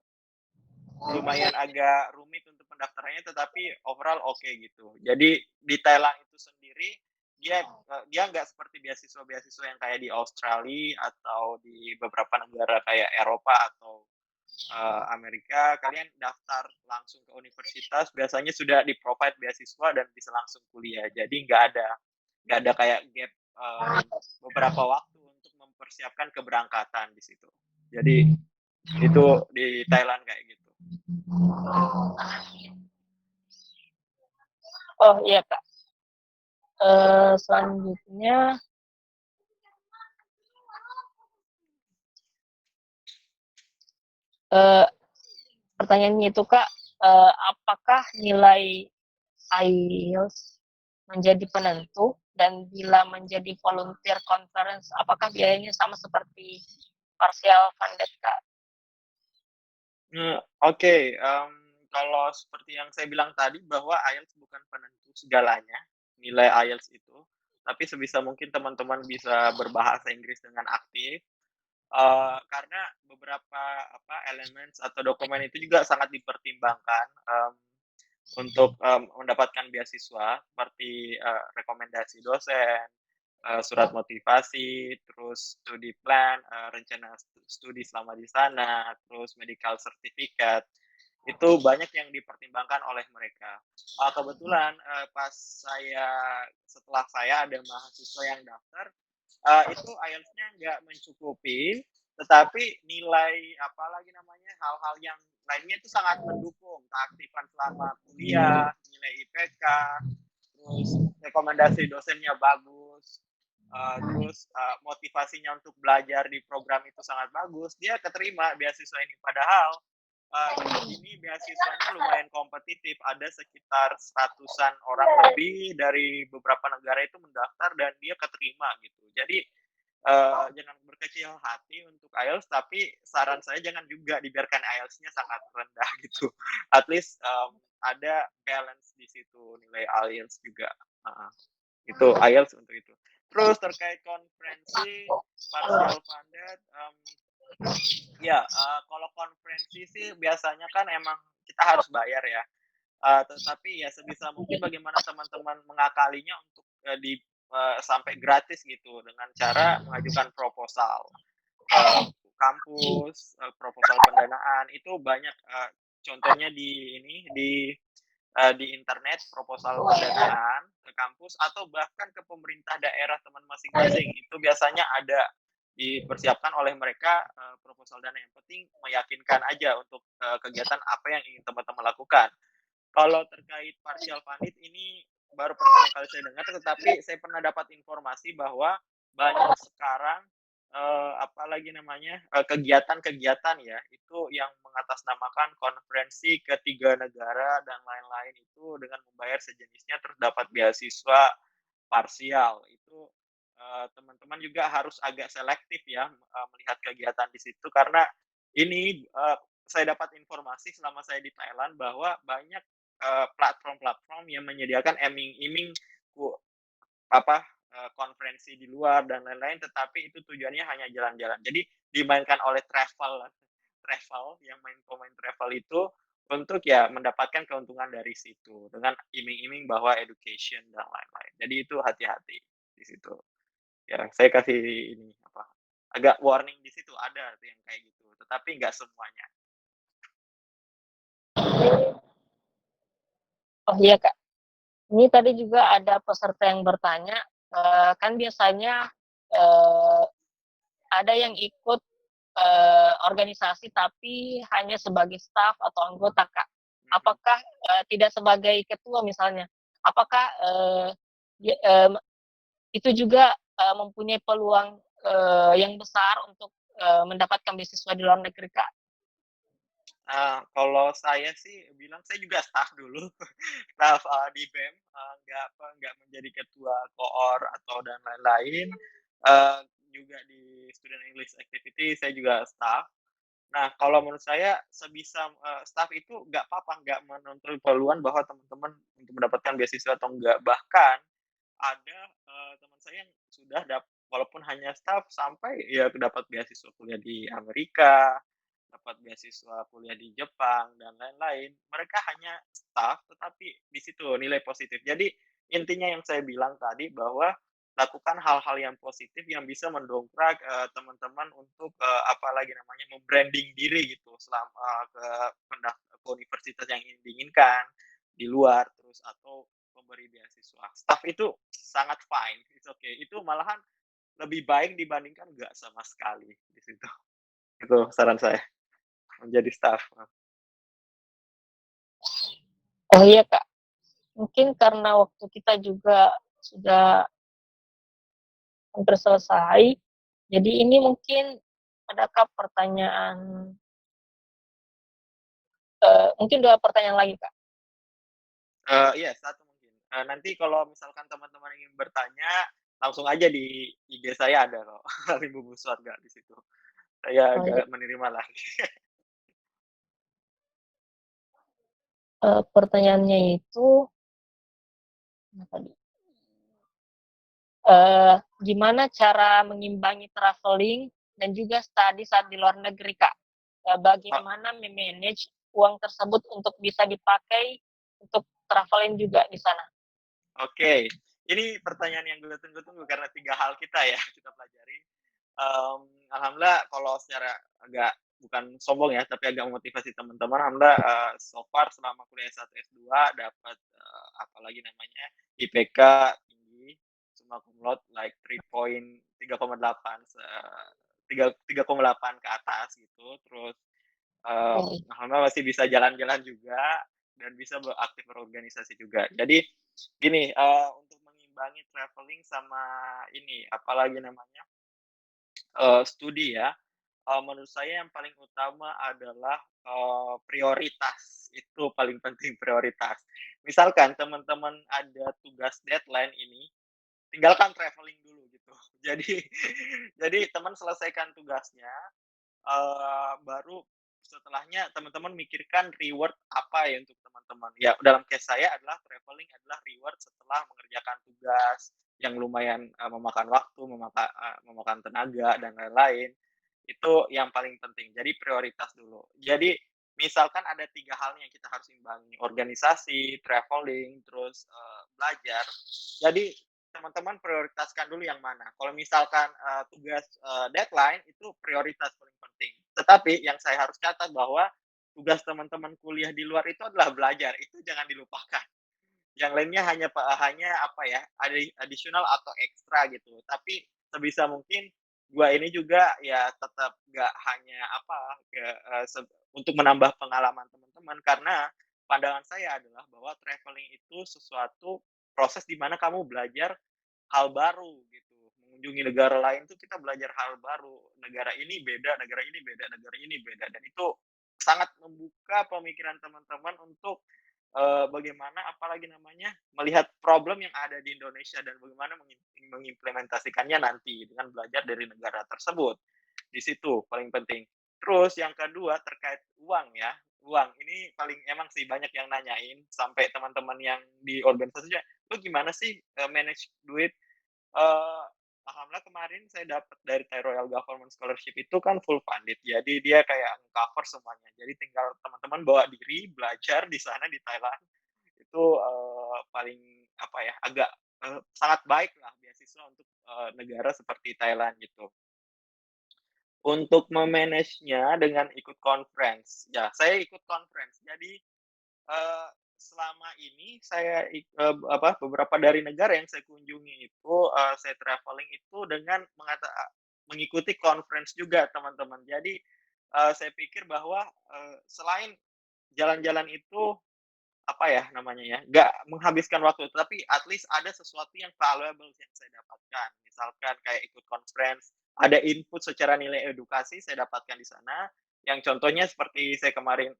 lumayan agak rumit untuk pendaftarannya, tetapi overall oke gitu. Jadi di Thailand itu sendiri dia nggak seperti beasiswa-beasiswa yang kayak di Australia atau di beberapa negara kayak Eropa atau Amerika. Kalian daftar langsung ke universitas, biasanya sudah di-provide beasiswa dan bisa langsung kuliah. Jadi nggak ada kayak gap, beberapa waktu untuk mempersiapkan keberangkatan di situ. Jadi itu di Thailand kayak gitu. Oh, iya, Kak. Selanjutnya, eee, pertanyaannya itu, Kak, apakah nilai IELTS menjadi penentu dan bila menjadi volunteer conference, apakah biayanya sama seperti partial funded, Kak? Oke, kalau seperti yang saya bilang tadi bahwa IELTS bukan penentu segalanya, nilai IELTS itu, tapi sebisa mungkin teman-teman bisa berbahasa Inggris dengan aktif. Karena beberapa elements atau dokumen itu juga sangat dipertimbangkan, untuk, mendapatkan beasiswa seperti, rekomendasi dosen, surat motivasi, terus studi plan, rencana studi selama di sana, terus medical certificate, itu banyak yang dipertimbangkan oleh mereka. Kebetulan, setelah saya ada mahasiswa yang daftar, itu IELTS-nya nggak mencukupi, tetapi nilai apalagi namanya, hal-hal yang lainnya itu sangat mendukung, keaktifan selama kuliah, nilai IPK, terus rekomendasi dosennya bagus, terus, motivasinya untuk belajar di program itu sangat bagus, dia keterima beasiswa ini. Padahal, ini beasiswanya lumayan kompetitif, ada sekitar seratusan orang lebih dari beberapa negara itu mendaftar dan dia keterima gitu. Jadi, jangan berkecil hati untuk IELTS, tapi saran saya jangan juga dibiarkan IELTS-nya sangat rendah gitu. At least, ada balance di situ nilai IELTS juga, heeh. Itu IELTS untuk itu. Terus terkait konferensi partial funded, ya, kalau konferensi sih biasanya kan emang kita harus bayar ya, tetapi ya sebisa mungkin bagaimana teman-teman mengakalinya untuk, sampai gratis gitu dengan cara mengajukan proposal ke kampus, proposal pendanaan itu banyak, contohnya di internet proposal pendanaan ke kampus atau bahkan ke pemerintah daerah teman masing-masing, itu biasanya ada dipersiapkan oleh mereka, proposal dana. Yang penting meyakinkan aja untuk, kegiatan apa yang ingin teman-teman lakukan. Kalau terkait partial funded ini baru pertama kali saya dengar, tetapi saya pernah dapat informasi bahwa banyak sekarang, apalagi namanya, kegiatan-kegiatan ya, itu yang mengatasnamakan konferensi ke 3 negara dan lain-lain itu dengan membayar sejenisnya terus dapat beasiswa parsial. Itu, teman-teman juga harus agak selektif ya, melihat kegiatan di situ karena ini, saya dapat informasi selama saya di Thailand bahwa banyak, platform-platform yang menyediakan iming-iming ku apa, konferensi di luar dan lain-lain, tetapi itu tujuannya hanya jalan-jalan. Jadi dimainkan oleh travel travel yang main pemain travel itu untuk ya mendapatkan keuntungan dari situ, dengan iming-iming bahwa education dan lain-lain. Jadi itu hati-hati di situ. Ya saya kasih ini, agak warning di situ, ada tuh yang kayak gitu, tetapi nggak semuanya. Oh iya Kak, ini tadi juga ada peserta yang bertanya, kan biasanya, eee, ada yang ikut, organisasi tapi hanya sebagai staf atau anggota Kak. Mhm. Apakah, tidak sebagai ketua misalnya, apakah, dia, itu juga, mempunyai peluang, yang besar untuk, mendapatkan beasiswa di luar negeri Kak? Kalau saya sih bilang saya juga staf dulu, staf, di BEM, nggak menjadi ketua koor atau dan lain-lain, juga di student English activity saya juga staf. Nah, kalau menurut saya sebisa staf itu nggak apa-apa, nggak menuntut peluang bahwa teman-teman untuk mendapatkan beasiswa atau enggak. Bahkan ada, teman saya yang sudah walaupun hanya staf sampai ya dapat beasiswa kuliah di Amerika, dapat beasiswa kuliah di Jepang dan lain-lain. Mereka hanya staf, tetapi di situ nilai positif. Jadi intinya yang saya bilang tadi bahwa lakukan hal-hal yang positif yang bisa mendongkrak, teman-teman untuk, apalagi namanya, me-branding diri gitu ke ke universitas yang ingin diinginkan, di luar, terus atau pemberi beasiswa. Staf itu sangat fine, it's okay. Itu malahan lebih baik dibandingkan nggak sama sekali di situ. Itu saran saya, menjadi staf. Oh iya Kak, mungkin karena waktu kita juga sudah hampir selesai, jadi ini mungkin adakah pertanyaan, mungkin 2 pertanyaan lagi Kak? Iya, satu mungkin, nanti kalau misalkan teman-teman ingin bertanya, langsung aja di IG saya ada kok, Limbu Buswat nggak di situ. Saya Oh iya, agak menerima lah. pertanyaannya itu, apa tadi, gimana cara mengimbangi travelling dan juga study saat di luar negeri, Kak. Bagaimana me-manage uang tersebut untuk bisa dipakai untuk traveling juga di sana? Oke, ini pertanyaan yang gue tunggu-tunggu karena 3 hal kita ya, kita pelajari. Alhamdulillah kalau secara agak bukan sombong ya, tapi agak memotivasi teman-teman, alhamdulillah, so far selama kuliah S1, S2 dapat, apalagi namanya, IPK tinggi, summa cum laude like 3,8 3,8 ke atas gitu. Terus, Oke. alhamdulillah masih bisa jalan-jalan juga dan bisa aktif berorganisasi juga. Jadi gini, untuk mengimbangi traveling sama ini, apalagi namanya, studi ya, menurut saya yang paling utama adalah, prioritas, itu paling penting prioritas. Misalkan teman-teman ada tugas deadline ini, tinggalkan traveling dulu gitu. Jadi teman selesaikan tugasnya, baru setelahnya teman-teman mikirkan reward apa ya untuk teman-teman. Ya dalam case saya adalah traveling adalah reward setelah mengerjakan tugas yang lumayan, memakan waktu, memakan tenaga dan lain-lain. Itu yang paling penting. Jadi prioritas dulu. Jadi misalkan ada 3 hal yang kita harus imbangi, organisasi, traveling, terus, belajar. Jadi teman-teman prioritaskan dulu yang mana. Kalau misalkan, tugas, deadline itu prioritas paling penting. Tetapi yang saya harus catat bahwa tugas teman-teman kuliah di luar itu adalah belajar, itu jangan dilupakan. Yang lainnya hanya apa ya, additional atau ekstra gitu. Tapi sebisa mungkin gua ini juga ya tetap nggak hanya apa, untuk menambah pengalaman teman-teman, karena pandangan saya adalah bahwa traveling itu sesuatu proses di mana kamu belajar hal baru gitu. Mengunjungi negara lain tuh kita belajar hal baru. Negara ini beda, negara ini beda, negara ini beda, dan itu sangat membuka pemikiran teman-teman untuk, bagaimana apalagi namanya, melihat problem yang ada di Indonesia dan bagaimana mengimplementasikannya nanti dengan belajar dari negara tersebut. Di situ paling penting. Terus yang kedua terkait uang ya, uang ini paling emang sih banyak yang nanyain sampai teman-teman yang di organisasi juga, "Lu gimana sih, manage duit?" Eee, Alhamdulillah kemarin saya dapat dari Thai Royal Government Scholarship itu kan full funded, jadi dia kayak cover semuanya. Jadi tinggal teman-teman bawa diri, belajar di sana di Thailand, itu, paling apa ya, agak, sangat baik lah beasiswa untuk, negara seperti Thailand gitu. Untuk me-manage-nya dengan ikut conference, ya saya ikut conference. Jadi, selama ini saya beberapa dari negara yang saya kunjungi itu, saya traveling itu dengan mengikuti conference juga teman-teman. Jadi, saya pikir bahwa, selain jalan-jalan itu apa ya namanya ya, nggak menghabiskan waktu, tapi at least ada sesuatu yang valuable yang saya dapatkan. Misalkan kayak ikut conference, ada input secara nilai edukasi saya dapatkan di sana, yang contohnya seperti saya kemarin,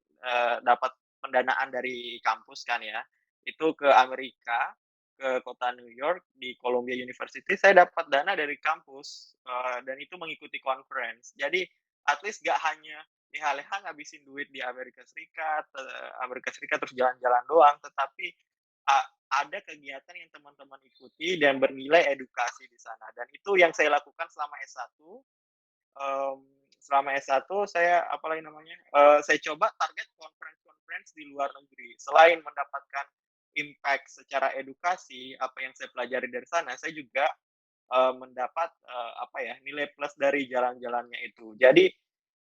dapat pendanaan dari kampus kan ya, itu ke Amerika, ke kota New York, di Columbia University, saya dapat dana dari kampus, dan itu mengikuti conference. Jadi at least nggak hanya leha-leha ngabisin duit di Amerika Serikat terus jalan-jalan doang, tetapi a ada kegiatan yang teman-teman ikuti dan bernilai edukasi di sana, dan itu yang saya lakukan selama S1. mmm, Selama S1 saya apalagi namanya, saya coba target conference-conference di luar negeri. Selain mendapatkan impact secara edukasi, apa yang saya pelajari dari sana, saya juga, mendapat, apa ya, nilai plus dari jalan-jalannya itu. Jadi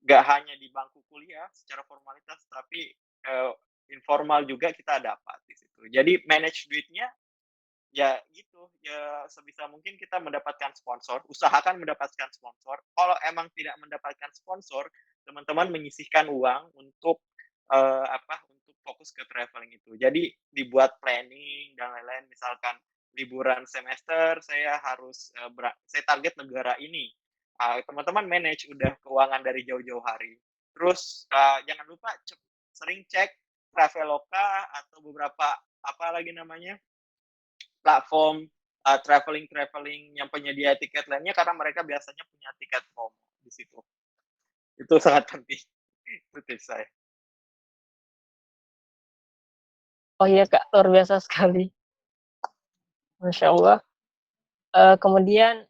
nggak hanya di bangku kuliah secara formalitas, tapi, eee, informal juga kita dapat di situ. Jadi manage duitnya, ya gitu, ya sebisa mungkin kita mendapatkan sponsor, usahakan mendapatkan sponsor. Kalau emang tidak mendapatkan sponsor, teman-teman menyisihkan uang untuk, untuk fokus ke traveling itu. Jadi dibuat planning dan lain-lain, misalkan liburan semester saya harus, saya target negara ini. Teman-teman manage udah keuangan dari jauh-jauh hari. Terus, jangan lupa sering cek Traveloka atau beberapa apa lagi namanya, platform, traveling-traveling yang penyedia tiket lainnya, karena mereka biasanya punya tiket promo di situ. Itu sangat penting, itu tips saya. Oh iya, Kak, luar biasa sekali, Masya Allah. Kemudian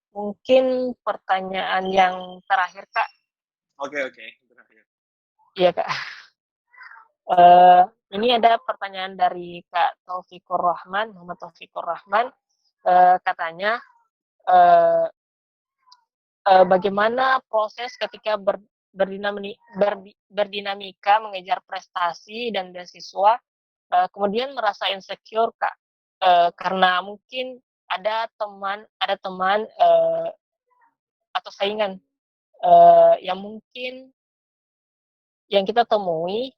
Mungkin pertanyaan yang terakhir, Kak. Oke, oke. Berakhir. Iya, Kak. Eee, ini ada pertanyaan dari Kak Taufikur Rahman, Muhammad Taufikur Rahman, katanya, eee bagaimana proses ketika berdinamika mengejar prestasi dan beasiswa, kemudian merasa insecure, Kak? Karena mungkin ada teman, atau saingan, yang mungkin yang kita temui,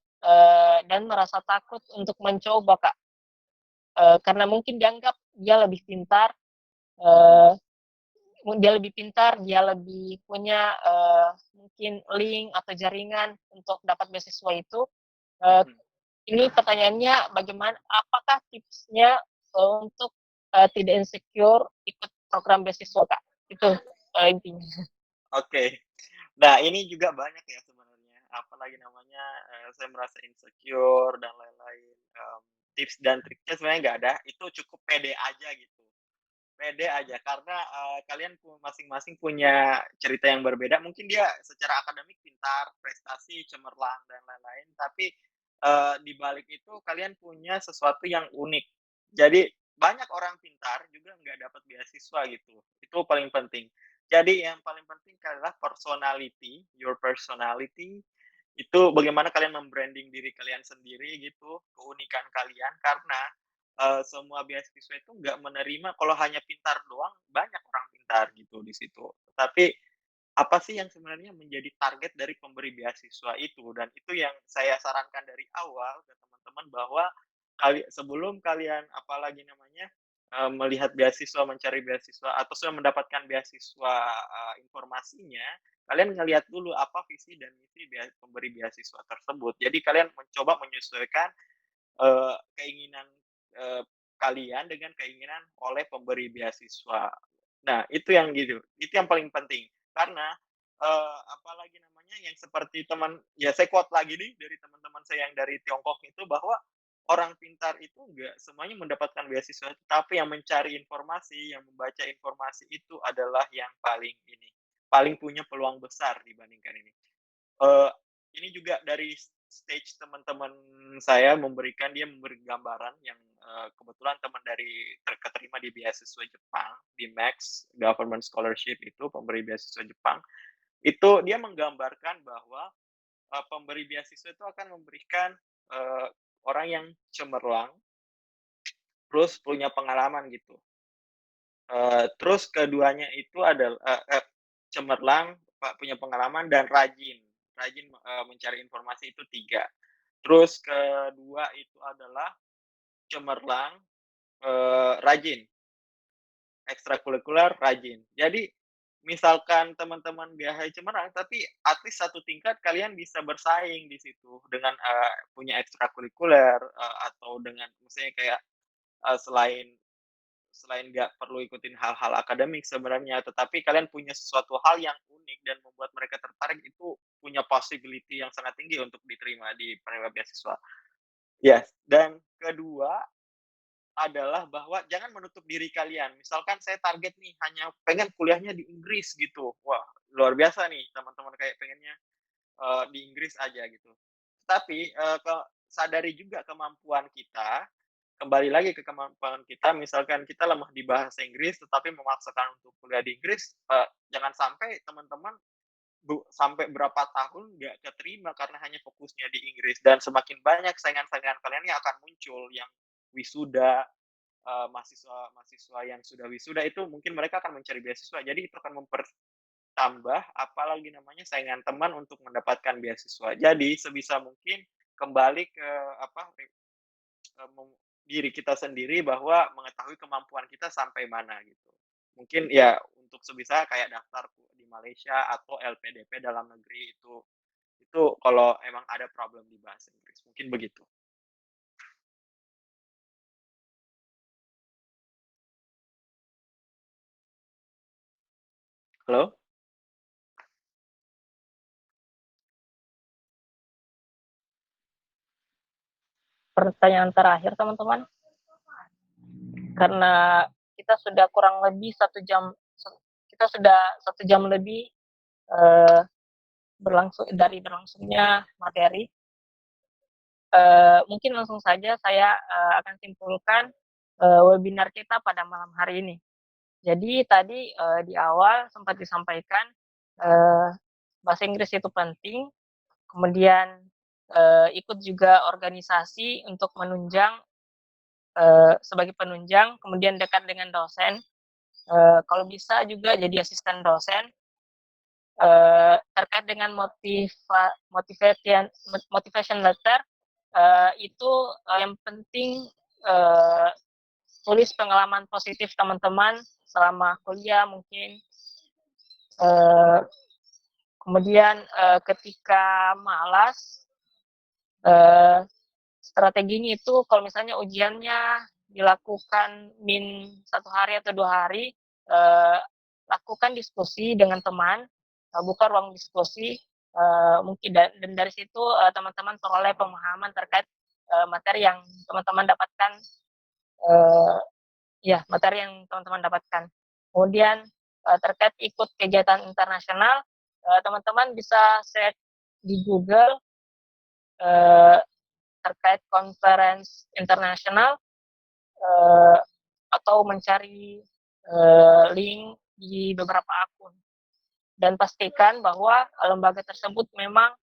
dan merasa takut untuk mencoba, Kak, karena mungkin dianggap dia lebih pintar, eee, dia lebih punya, mungkin link atau jaringan untuk dapat beasiswa itu. Eee, Mhm. ini pertanyaannya apakah tipsnya, untuk, tidak insecure ikut program beasiswa, Kak? Itu, intinya. Oke. Nah, ini juga banyak ya sebenarnya, apalagi namanya, saya merasa insecure dan lain-lain, tips dan triknya sebenarnya nggak ada, itu cukup pede aja gitu. Pede aja karena, kalian masing-masing punya cerita yang berbeda, mungkin dia secara akademik pintar, prestasi cemerlang dan lain-lain, tapi, di balik itu kalian punya sesuatu yang unik. Jadi banyak orang pintar juga nggak dapat beasiswa gitu, itu paling penting. Jadi yang paling penting adalah personality, your personality, itu bagaimana kalian mem-branding diri kalian sendiri gitu, keunikan kalian karena semua beasiswa itu nggak menerima kalau hanya pintar doang, banyak orang pintar gitu di situ. Tapi, apa sih yang sebenarnya menjadi target dari pemberi beasiswa itu, dan itu yang saya sarankan dari awal ke teman-teman bahwa sebelum kalian apalagi namanya, melihat beasiswa, mencari beasiswa, atau sudah mendapatkan beasiswa, informasinya, kalian ngelihat dulu apa visi dan misi pemberi beasiswa tersebut. Jadi kalian mencoba menyesuaikan keinginan, kalian dengan keinginan oleh pemberi beasiswa. Nah, itu yang gitu, itu yang paling penting. Karena, apalagi namanya, yang seperti ya saya quote lagi nih dari teman-teman saya yang dari Tiongkok itu, bahwa orang pintar itu enggak semuanya mendapatkan beasiswa, tapi yang mencari informasi, yang membaca informasi itu adalah yang paling punya peluang besar dibandingkan ini. Eee, ini juga dari stage teman-teman saya dia memberi gambaran yang, kebetulan teman dari keterima di beasiswa Jepang, di Max Government Scholarship itu, pemberi beasiswa Jepang, itu dia menggambarkan bahwa, pemberi beasiswa itu akan memberikan, eee, orang yang cemerlang, terus punya pengalaman gitu. Terus keduanya itu adalah cemerlang, punya pengalaman dan rajin. Rajin, mencari informasi itu 3. Terus kedua itu adalah cemerlang, rajin, ekstrakurikuler rajin. Jadi, misalkan teman-teman biasanya cemerlang, tapi at least 1 tingkat kalian bisa bersaing di situ dengan, punya ekstrakurikuler, atau dengan misalnya kayak, selain selain nggak perlu ikutin hal-hal akademik sebenarnya, tetapi kalian punya sesuatu hal yang unik dan membuat mereka tertarik, itu punya possibility yang sangat tinggi untuk diterima di penerima beasiswa. Yes, dan kedua adalah bahwa jangan menutup diri kalian. Misalkan saya target nih hanya pengen kuliahnya di Inggris gitu. Wah, luar biasa nih teman-teman kayak pengennya, di Inggris aja gitu. Tapi, sadari juga kemampuan kita, kembali lagi ke kemampuan kita, misalkan kita lemah di bahasa Inggris tetapi memaksakan untuk kuliah di Inggris, jangan sampai teman-teman sampai berapa tahun nggak keterima karena hanya fokusnya di Inggris, dan semakin banyak saingan-saingan kalian yang akan muncul yang wisuda, mahasiswa-mahasiswa yang sudah wisuda itu mungkin mereka akan mencari beasiswa. Jadi itu akan mempertambah apalagi namanya saingan teman untuk mendapatkan beasiswa. Jadi sebisa mungkin kembali ke apa, diri kita sendiri bahwa mengetahui kemampuan kita sampai mana gitu. Mungkin ya untuk sebisa kayak daftar di Malaysia atau LPDP dalam negeri itu kalau emang ada problem di bahasa Inggris, mungkin begitu. Halo? Pertanyaan terakhir, teman-teman, karena kita sudah kurang lebih 1 jam kita sudah 1 jam lebih berlangsungnya materi. Mungkin langsung saja saya akan simpulkan webinar kita pada malam hari ini. Jadi tadi di awal sempat disampaikan bahasa Inggris itu penting, kemudian ikut juga organisasi untuk menunjang sebagai penunjang, kemudian dekat dengan dosen, kalau bisa juga jadi asisten dosen. Terkait dengan motivation letter, itu yang penting tulis pengalaman positif teman-teman selama kuliah mungkin. Kemudian ketika malas, strateginya itu kalau misalnya ujiannya dilakukan min 1 hari atau 2 hari, lakukan diskusi dengan teman, buka ruang diskusi, mungkin dan dari situ teman-teman peroleh pemahaman terkait materi yang teman-teman dapatkan, materi yang teman-teman dapatkan. Kemudian terkait ikut kegiatan internasional, teman-teman bisa search di Google terkait conference internasional, atau mencari link di beberapa akun, dan pastikan bahwa lembaga tersebut memang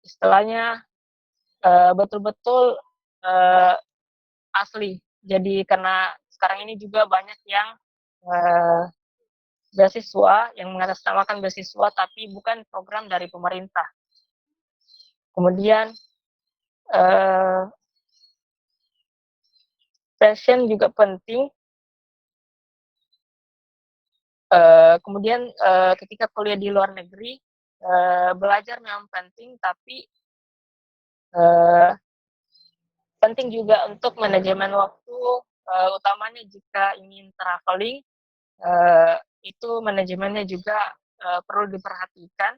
istilahnya betul-betul asli. Jadi karena sekarang ini juga banyak yang beasiswa yang mengatasnamakan beasiswa tapi bukan program dari pemerintah. Kemudian passion juga penting. Kemudian ketika kuliah di luar negeri, belajar memang penting, tapi penting juga untuk manajemen waktu, utamanya jika ingin traveling, itu manajemennya juga perlu diperhatikan,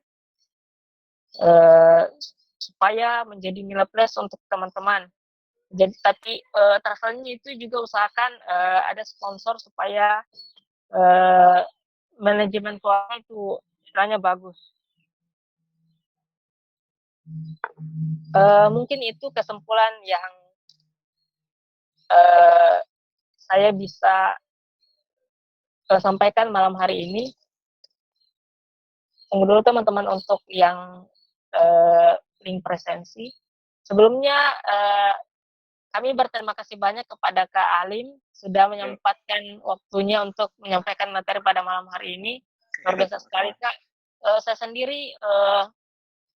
supaya menjadi nilai plus untuk teman-teman. Jadi tapi travelnya itu juga usahakan ada sponsor supaya manajemen keuangan itu istilahnya bagus. Mungkin itu kesimpulan yang saya bisa sampaikan malam hari ini. Tunggu dulu teman-teman untuk yang link presensi. Sebelumnya kami berterima kasih banyak kepada Kak Alim sudah menyempatkan waktunya untuk menyampaikan materi pada malam hari ini. Luar biasa sekali Kak. Saya sendiri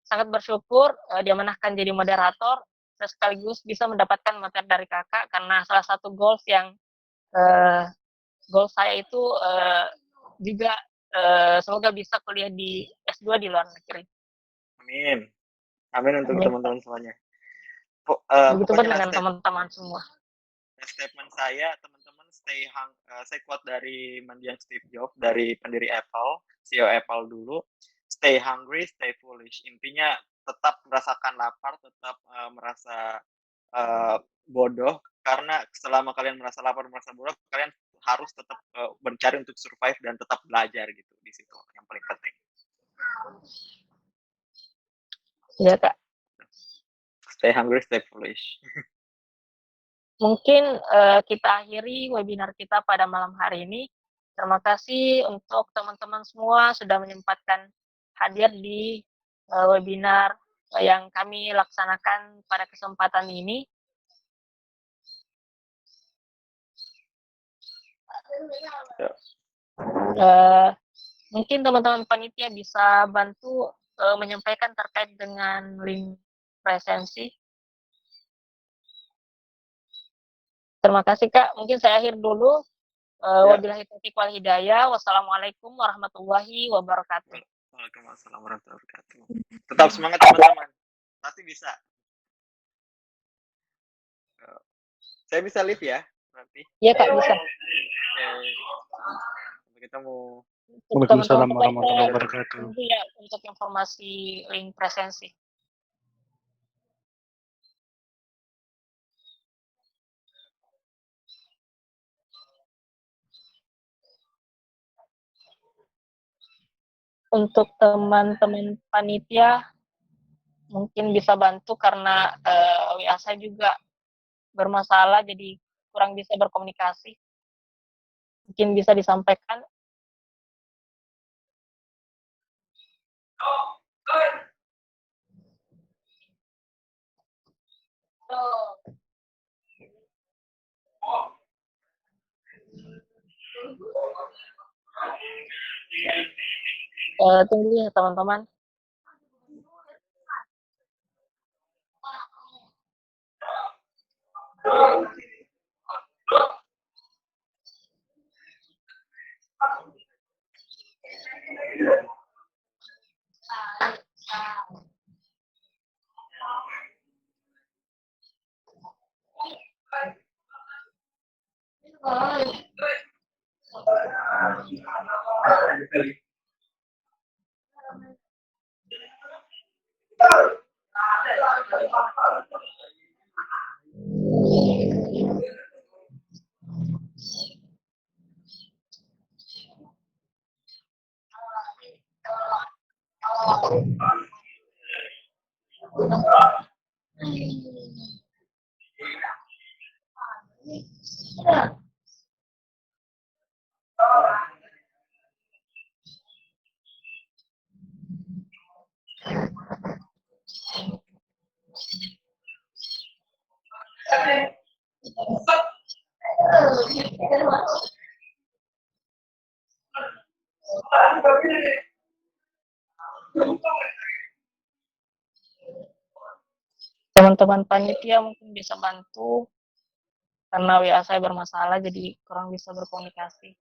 sangat bersyukur diamanahkan jadi moderator. Saya sekaligus bisa mendapatkan materi dari Kakak karena salah satu goals yang goal saya itu juga semoga bisa kuliah di S2 di luar negeri. Amin. Amin untuk teman-teman semuanya. Begitu pun dengan teman-teman semua. Statement saya, teman-teman saya quote dari mendiang Steve Jobs, dari pendiri Apple, CEO Apple dulu, stay hungry, stay foolish. Intinya tetap merasakan lapar, tetap merasa bodoh, karena selama kalian merasa lapar, merasa bodoh, kalian harus tetap mencari untuk survive dan tetap belajar gitu. Di situ yang paling penting. Iya Kak. Stay hungry, stay foolish. Mungkin kita akhiri webinar kita pada malam hari ini. Terima kasih untuk teman-teman semua sudah menyempatkan hadir di webinar yang kami laksanakan pada kesempatan ini. Mungkin teman-teman panitia bisa bantu menyampaikan terkait dengan link presensi. Terima kasih Kak. Mungkin saya akhir dulu. Wabillahi taufiq wal hidayah. Wassalamualaikum warahmatullahi wabarakatuh. Waalaikumsalam warahmatullahi wabarakatuh. Tetap semangat teman-teman. Pasti bisa. Saya bisa live ya berarti? Iya Kak, bisa. Sampai ketemu. Waalaikumsalam warahmatullahi wabarakatuh. Ya, untuk informasi link presensi. untuk teman-teman panitia mungkin bisa bantu karena WA saya juga bermasalah jadi kurang bisa berkomunikasi. Mungkin bisa disampaikan. Tunggu ya teman-teman. Teman-teman panitia mungkin bisa bantu karena WA saya bermasalah jadi kurang bisa berkomunikasi.